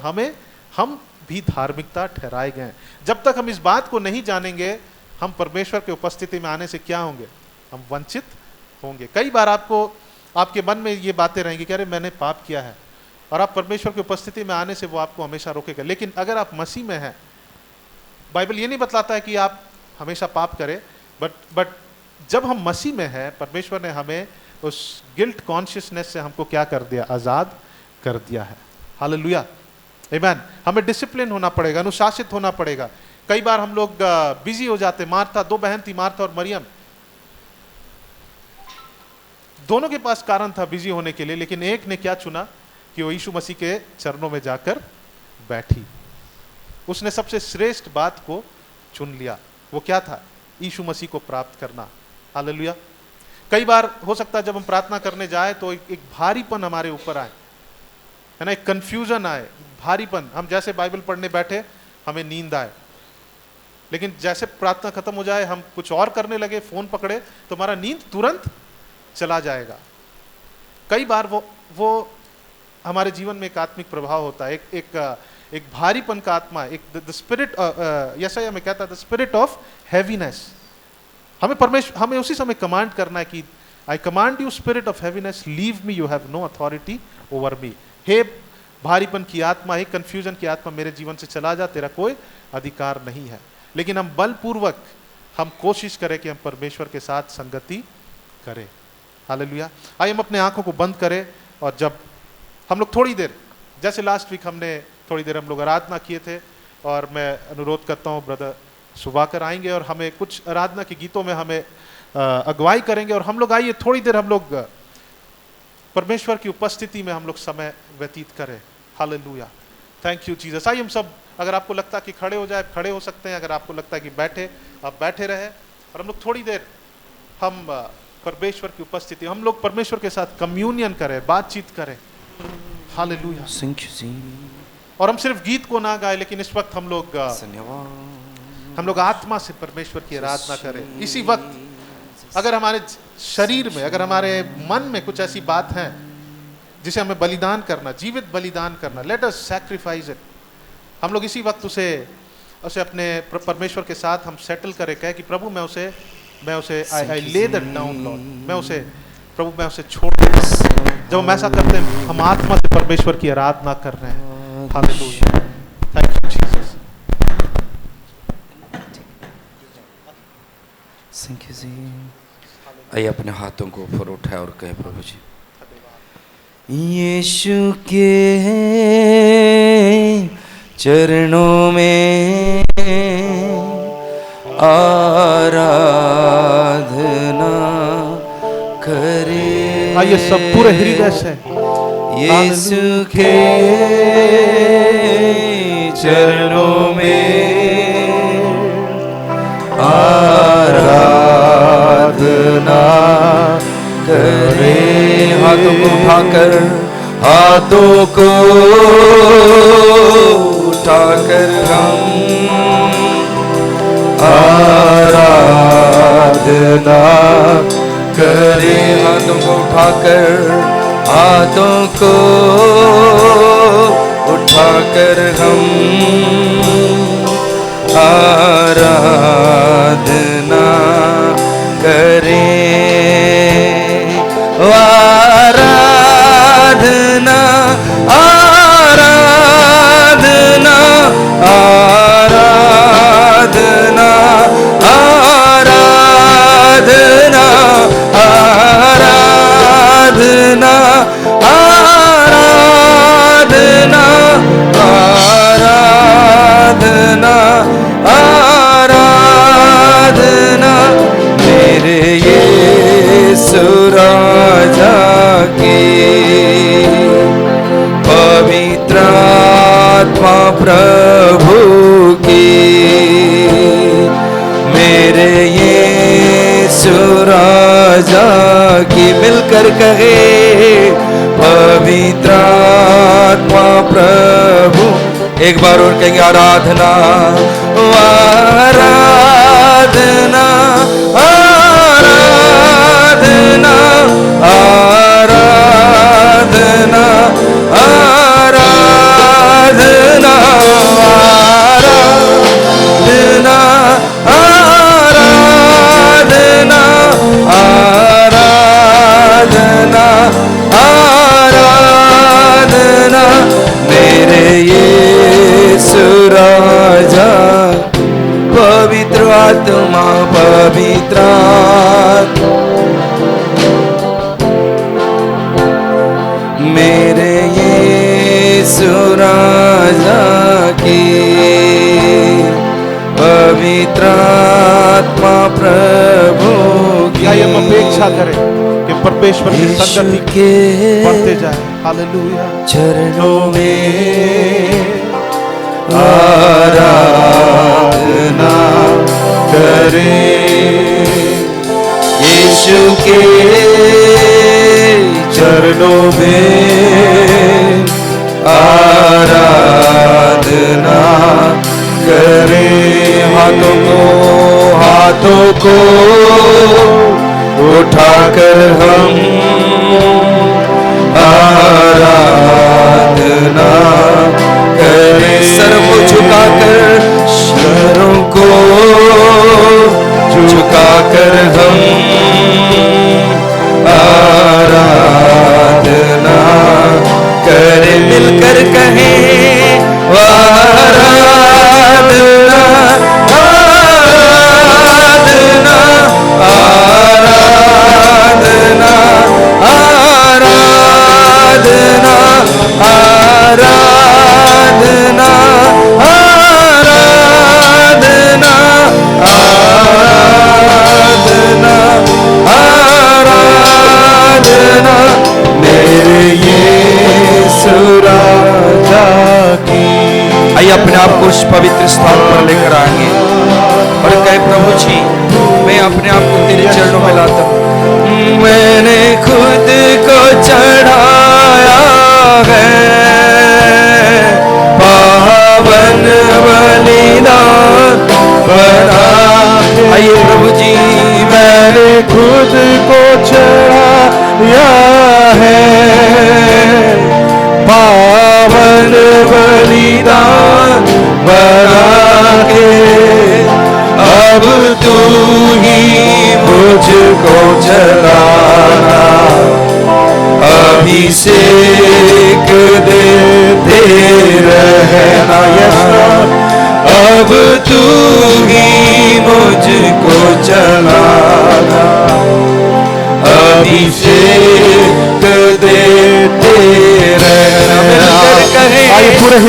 हम भी धार्मिकता ठहराए गए हैं। जब तक हम इस बात को नहीं जानेंगे, हम परमेश्वर के उपस्थिति में आने से क्या होंगे? हम वंचित होंगे। कई बार आपके मन में ये बातें रहेंगी कि अरे मैंने पाप किया है, और आप परमेश्वर की उपस्थिति में आने से वो आपको हमेशा रोकेगा। लेकिन अगर आप मसीह में हैं, बाइबल ये नहीं बतलाता है कि आप हमेशा पाप करें, बट जब हम मसीह में हैं, परमेश्वर ने हमें उस गिल्ट कॉन्शियसनेस से हमको क्या कर दिया? आज़ाद कर दिया है। हालेलुया, आमीन। हमें डिसिप्लिन होना पड़ेगा, अनुशासित होना पड़ेगा। कई बार हम लोग बिजी हो जाते। मार्था, 2 बहन थी, मार्था और मरियम, दोनों के पास कारण था बिजी होने के लिए, लेकिन एक ने क्या चुना कि वो यीशु मसीह के चरणों में जाकर बैठी। उसने सबसे श्रेष्ठ बात को चुन लिया। वो क्या था? यीशु मसीह को प्राप्त करना। हालेलुया। कई बार हो सकता है जब हम प्रार्थना करने जाए तो एक भारीपन हमारे ऊपर आए, है ना, एक कंफ्यूजन आए, भारीपन। हम जैसे बाइबल पढ़ने बैठे, हमें नींद आए, लेकिन जैसे प्रार्थना खत्म हो जाए, हम कुछ और करने लगे, फोन पकड़े, तो हमारा नींद तुरंत चला जाएगा। कई बार वो हमारे जीवन में एक आत्मिक प्रभाव होता है, एक भारीपन का आत्मा, एक द स्पिरिट, यशायाह में कहता है द स्पिरिट ऑफ हैवीनेस। हमें उसी समय कमांड करना है कि I command you spirit of heaviness, leave me, you have no authority over me. हे भारीपन की आत्मा, हे कंफ्यूजन की आत्मा, मेरे जीवन से चला जा, तेरा कोई अधिकार नहीं है। लेकिन हम बलपूर्वक हम कोशिश करें कि हम परमेश्वर के साथ संगति करें। हालेलुया। आइए हम अपने आंखों को बंद करें, और जब हम लोग थोड़ी देर, जैसे लास्ट वीक हमने थोड़ी देर हम लोग आराधना किए थे, और मैं अनुरोध करता हूँ ब्रदर सुभाकर आएंगे और हमें कुछ आराधना के गीतों में हमें अगुवाई करेंगे। और हम लोग आइए थोड़ी देर हम लोग परमेश्वर की उपस्थिति में हम लोग समय व्यतीत करें। Hallelujah, thank you Jesus. आइए हम सब, अगर आपको लगता है कि खड़े हो जाए, खड़े हो सकते हैं। अगर आपको लगता है कि बैठे, आप बैठे रहे, और हम लोग थोड़ी देर हम परमेश्वर की उपस्थिति, हम लोग परमेश्वर के साथ कम्युनियन करें, बातचीत करें। हालेलुया। और हम सिर्फ गीत को ना गाए, लेकिन इस वक्त हम लोग आत्मा से परमेश्वर की आराधना करें। इसी वक्त अगर हमारे शरीर में, अगर हमारे मन में कुछ ऐसी बात है जिसे हमें बलिदान करना, जीवित बलिदान करना, लेट अस सैक्रिफाइस इट। हम लोग इसी वक्त उसे अपने परमेश्वर के साथ हम सेटल करें, कहे कि प्रभु मैं उसे आई ले दैट डाउन लॉर्ड, मैं उसे प्रभु मैं उसे छोड़ देता हूं। जब हम ऐसा करते हैं, हम आत्मा से परमेश्वर की आराधना कर रहे हैं। Hallelujah, thank you Jesus. Thank you जी। आइए अपने हाथों को ऊपर उठाए और कहे, प्रभु जी यीशु के चरणों में आराधना करे। आइए सब पूरे हृदय से यीशु के चरणों में आराधना करे। हाथों को उठाकर, हाथों को उठाकर हम आराधना करें। हाथों को उठाकर, हाथों को उठाकर हम आराधना करें। राजा की पवित्र आत्मा प्रभु की मेरे यीशु राजा की मिलकर कहे पवित्र आत्मा प्रभु। एक बार और कहेंगे आराधना आराधना आराधना आराधना आराधना आराधना आराधना आराधना आराधना मेरे यीशु राजा पवित्र आत्मा पवित्र मेरे यीशु राजा की पवित्र आत्मा प्रभु की। आइए हम अपेक्षा करें कि परमेश्वर की यीशु संगति के बढ़ते जाए। हालेलुया। चरणों में आराधना करें यीशु के चरणों में आराधना करें। हाथों को उठाकर हम आराधना करें। सर को झुकाकर शरों को झुकाकर हम आराधना करें। मिलकर कहें आराधना आराधना आराधना आराधना आराधना आराधना आराधना आराधना मेरे यीशु राजा की। आइए अपने आप को उस पवित्र स्थान पर लेकर आएंगे और कहे प्रभु जी मैं अपने आप को तेरे चरणों में लाता हूँ। मैंने खुद को चढ़ाया है पावन बलिदान बना। आइए प्रभु जी मैंने खुद को चढ़ाया है पावन बलिदान बना के अब तू ही मुझको चलाना अभिषेक देते रहना। अब तू ही मुझको चलाना अभिषेक देते रहना। आइए पूरे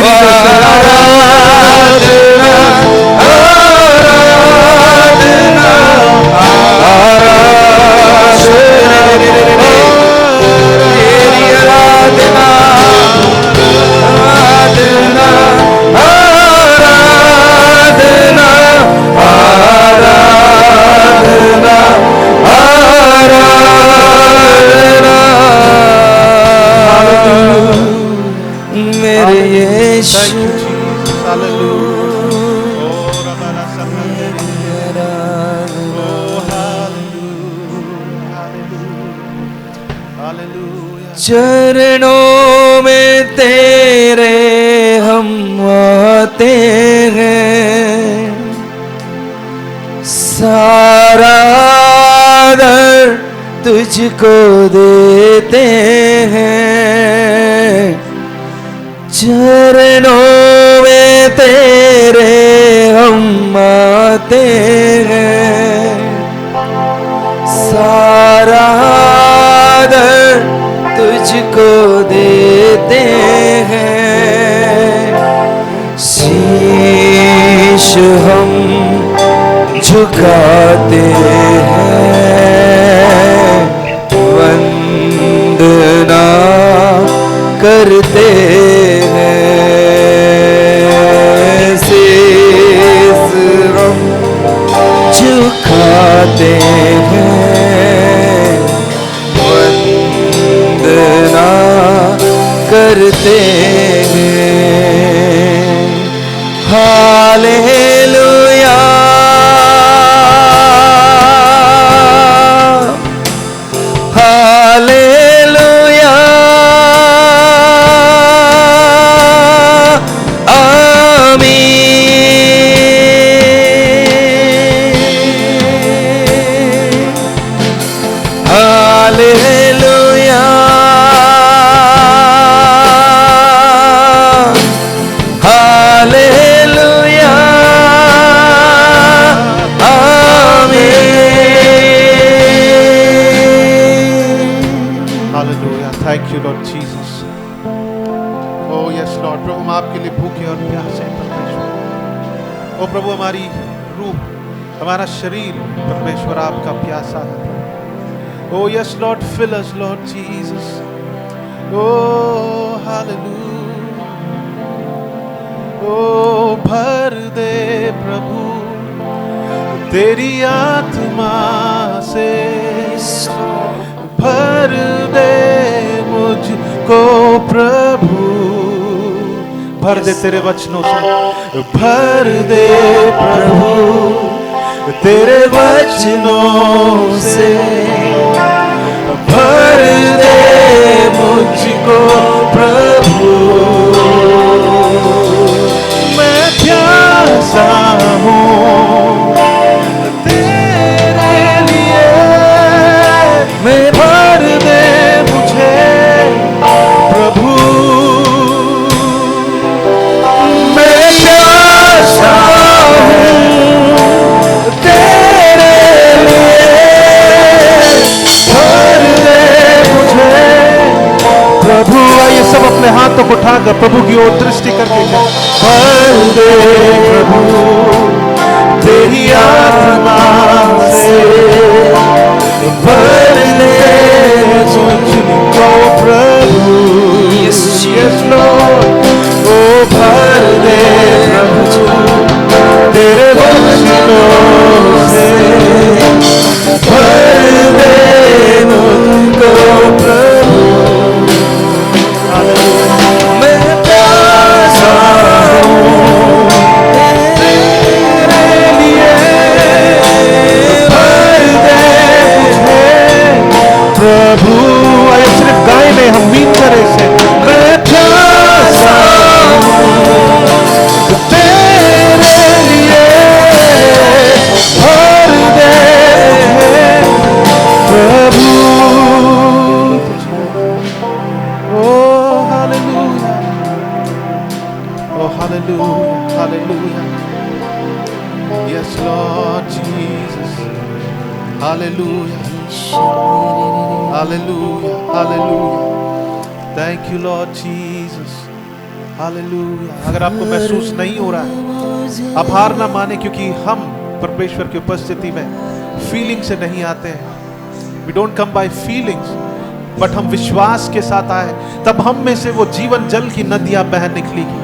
चरणों में तेरे हम आते हैं सारा आदर तुझको देते हैं। चरणों में तेरे हम आते हैं सारा आदर तुझको देते हैं। शीश हम झुकाते हैं करते हैं, शीश हम झुकाते हैं, वंदना करते हैं। Hallelujah, hallelujah, amen. Hallelujah, hallelujah, hallelujah, thank you Lord Jesus. Oh yes Lord, प्रभु हम आपके लिए भूखे और प्यासे हैं परमेश्वर। ओ प्रभु हमारी रूह, हमारा शरीर परमेश्वर आपका प्यासा है। ओ यस लॉर्ड, फिल अस लॉर्ड जीसस। ओ हालेलुया, ओ भर दे प्रभु तेरी आत्मा से, भर दे मुझको प्रभु, भर दे तेरे वचनों से, भर दे प्रभु तेरे वचनों से, भर दे मुझको प्रभु। मैं प्यासा हूँ तेरे लिए, मैं भर दे मुझे प्रभु। मैं प्यासा हूँ तेरे लिए, भर दे मुझे प्रभु। आइए सब अपने हाथों को उठाकर प्रभु की ओर दृष्टि करके कहें, भर दे प्रभु तेरी आत्मा से, भर दे मुझको प्रभु। यस लॉर्ड, ओ भर दे प्रभु तेरे वचनों से, भर दे मुझको प्रभु। मैं प्यासा हूँ तेरे लिए, भर दे मुझे प्रभु। आइए सिर्फ गाए में हम मीन करें इसे, मैं प्यासा हूँ तेरे लिए, भर दे प्रभु। Oh hallelujah, oh hallelujah, hallelujah, yes Lord Jesus, hallelujah, hallelujah, hallelujah, thank you Lord Jesus, hallelujah. अगर आपको महसूस नहीं हो रहा है, आप हार ना माने, क्योंकि हम परमेश्वर की उपस्थिति में फीलिंग से नहीं आते हैं। We don't come by feelings, but हम विश्वास के साथ आए, तब हम में से वो जीवन जल की नदियां बह निकलेगी।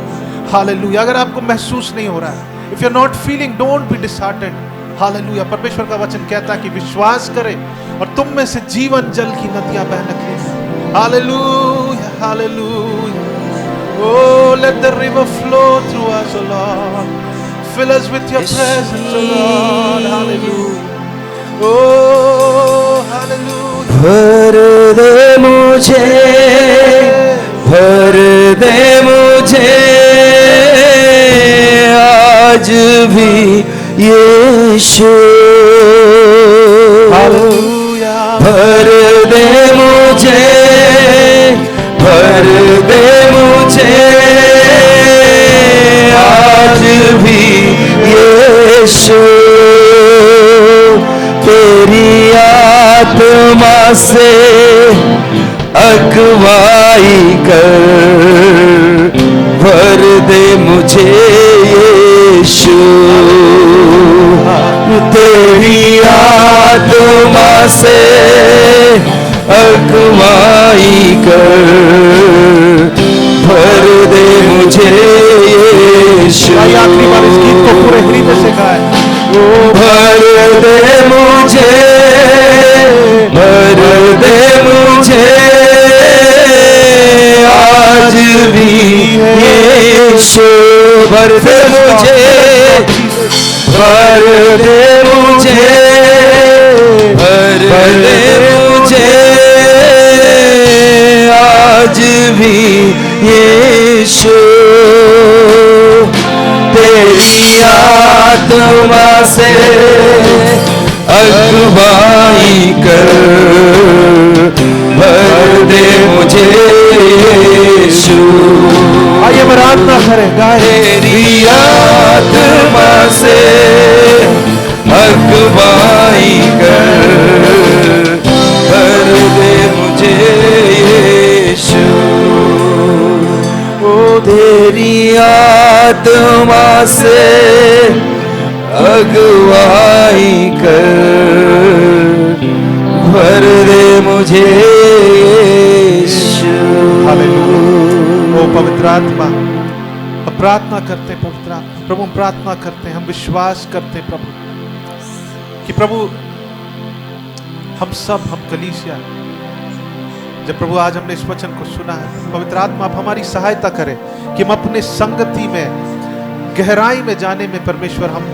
हालेलुया। अगर आपको महसूस नहीं हो रहा है, if you are not feeling, don't be disheartened. Hallelujah. परमेश्वर का वचन कहता है कि विश्वास करें और तुम में से जीवन जल की नदियां बह निकलेगी। Hallelujah, hallelujah. Oh, let the river flow through us, O Lord. Fill us with your presence, O Lord. Hallelujah. Oh, hallelujah. भर दे मुझे, भर दे मुझे आज भी यीशु। Hallelujah. भर दे मुझे, भर दे मुझे आज भी यीशु। तेरी आत्मा से अगुवाई कर, भर दे मुझे यीशु। तेरी आत्मा से अगुवाई कर, मुझे यीशु। आइए आखिरी बार इस गीत को पूरे हृदय से गाएं। ओ भर दे मुझे, भर दे मुझे आज भी यीशु। भर दे मुझे, भर दे मुझे, भर दे मुझे आज भी यीशु। तेरी आत्मा से अगुवाई कर, भर दे मुझे यीशु। आइए प्रार्थना करें, गाएं। तेरी आत्मा से अगुवाई कर, भर दे मुझे यीशु। ओ तेरी आत्मा से अगुवाई कर, भर दे मुझे यीशु। हालेलुया। ओ पवित्र आत्मा, हम प्रार्थना करते हैं पवित्र आत्मा। प्रभु हम प्रार्थना करते हैं, हम विश्वास करते हैं प्रभु कि प्रभु हम सब, हम कलीसिया, जब प्रभु आज हमने इस वचन को सुना है, पवित्र आत्मा आप हमारी सहायता करें कि हम अपने संगति में गहराई में जाने में परमेश्वर, हम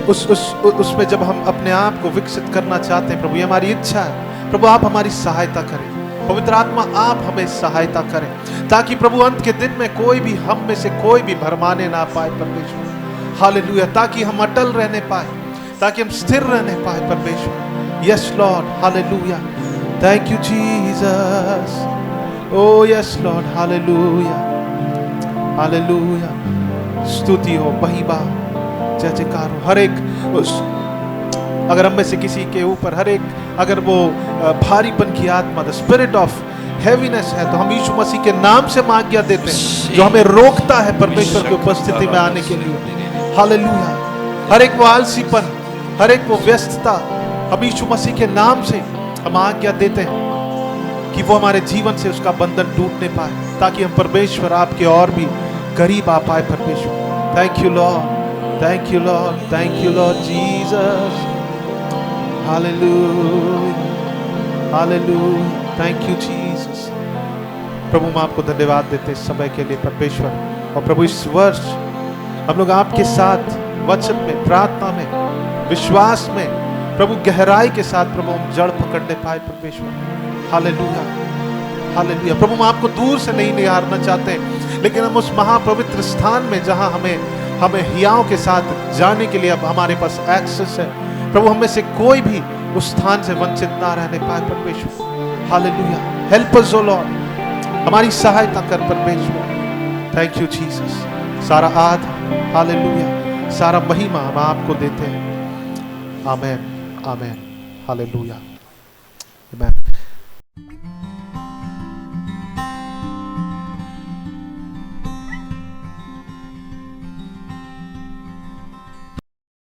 उसमें जब हम अपने आप को विकसित करना चाहते हैं प्रभु, ये हमारी इच्छा है प्रभु, आप हमारी सहायता करें। पवित्र आत्मा आप हमें सहायता करें ताकि प्रभु अंत के दिन में कोई भी हम में से कोई भी भरमाने ना पाए परमेश्वर। हालेलुया। ताकि हम अटल रहने पाए, ताकि हम स्थिर रहने पाए परमेश्वर। Yes Lord, hallelujah. Thank you Jesus. Oh yes Lord, hallelujah, hallelujah. स्तुति हो, महिमा, जय जयकार हो। हर एक अगर हम में से किसी के ऊपर हर एक अगर वो भारीपन की आत्मा, द स्पिरिट ऑफ हेवीनेस है, तो हम यीशु मसीह के नाम से आज्ञा देते हैं जो हमें रोकता है परमेश्वर की उपस्थिति में आने के लिए। हालेलुया। हर एक वो आलसीपन, हर एक वो व्यस्तता, हम यीशु मसीह के नाम से हम आज्ञा देते हैं कि वो हमारे जीवन से उसका बंधन टूटने पाए, ताकि हम परमेश्वर आपके और भी करीब आ पाए परमेश्वर। Thank you Lord, thank you Lord, thank you Lord Jesus. Hallelujah, hallelujah. Thank you Jesus. प्रभु हम आपको धन्यवाद देते इस समय के लिए परमेश्वर। और प्रभु इस वर्ष हम लोग आपके साथ वचन में, प्रार्थना में, विश्वास में प्रभु गहराई के साथ प्रभु हम जड़ पकड़ने पाए परमेश्वर। Hallelujah, hallelujah. प्रभु हम आपको दूर से नहीं निहारना चाहते, लेकिन हम उस महापवित्र स्थान में जहां हमें हियाओं के साथ जाने के लिए अब हमारे पास एक्सेस है प्रभु, हमें से कोई भी उस स्थान से वंचित ना रहने पाए परमेश्वर। हालेलुया। हेल्प अस ओ लॉर्ड, हमारी सहायता कर परमेश्वर। Thank you Jesus. सारा आदर, हालेलुया, सारा महिमा हम आपको देते हैं। आमेन, आमेन, हालेलुया, आमेन।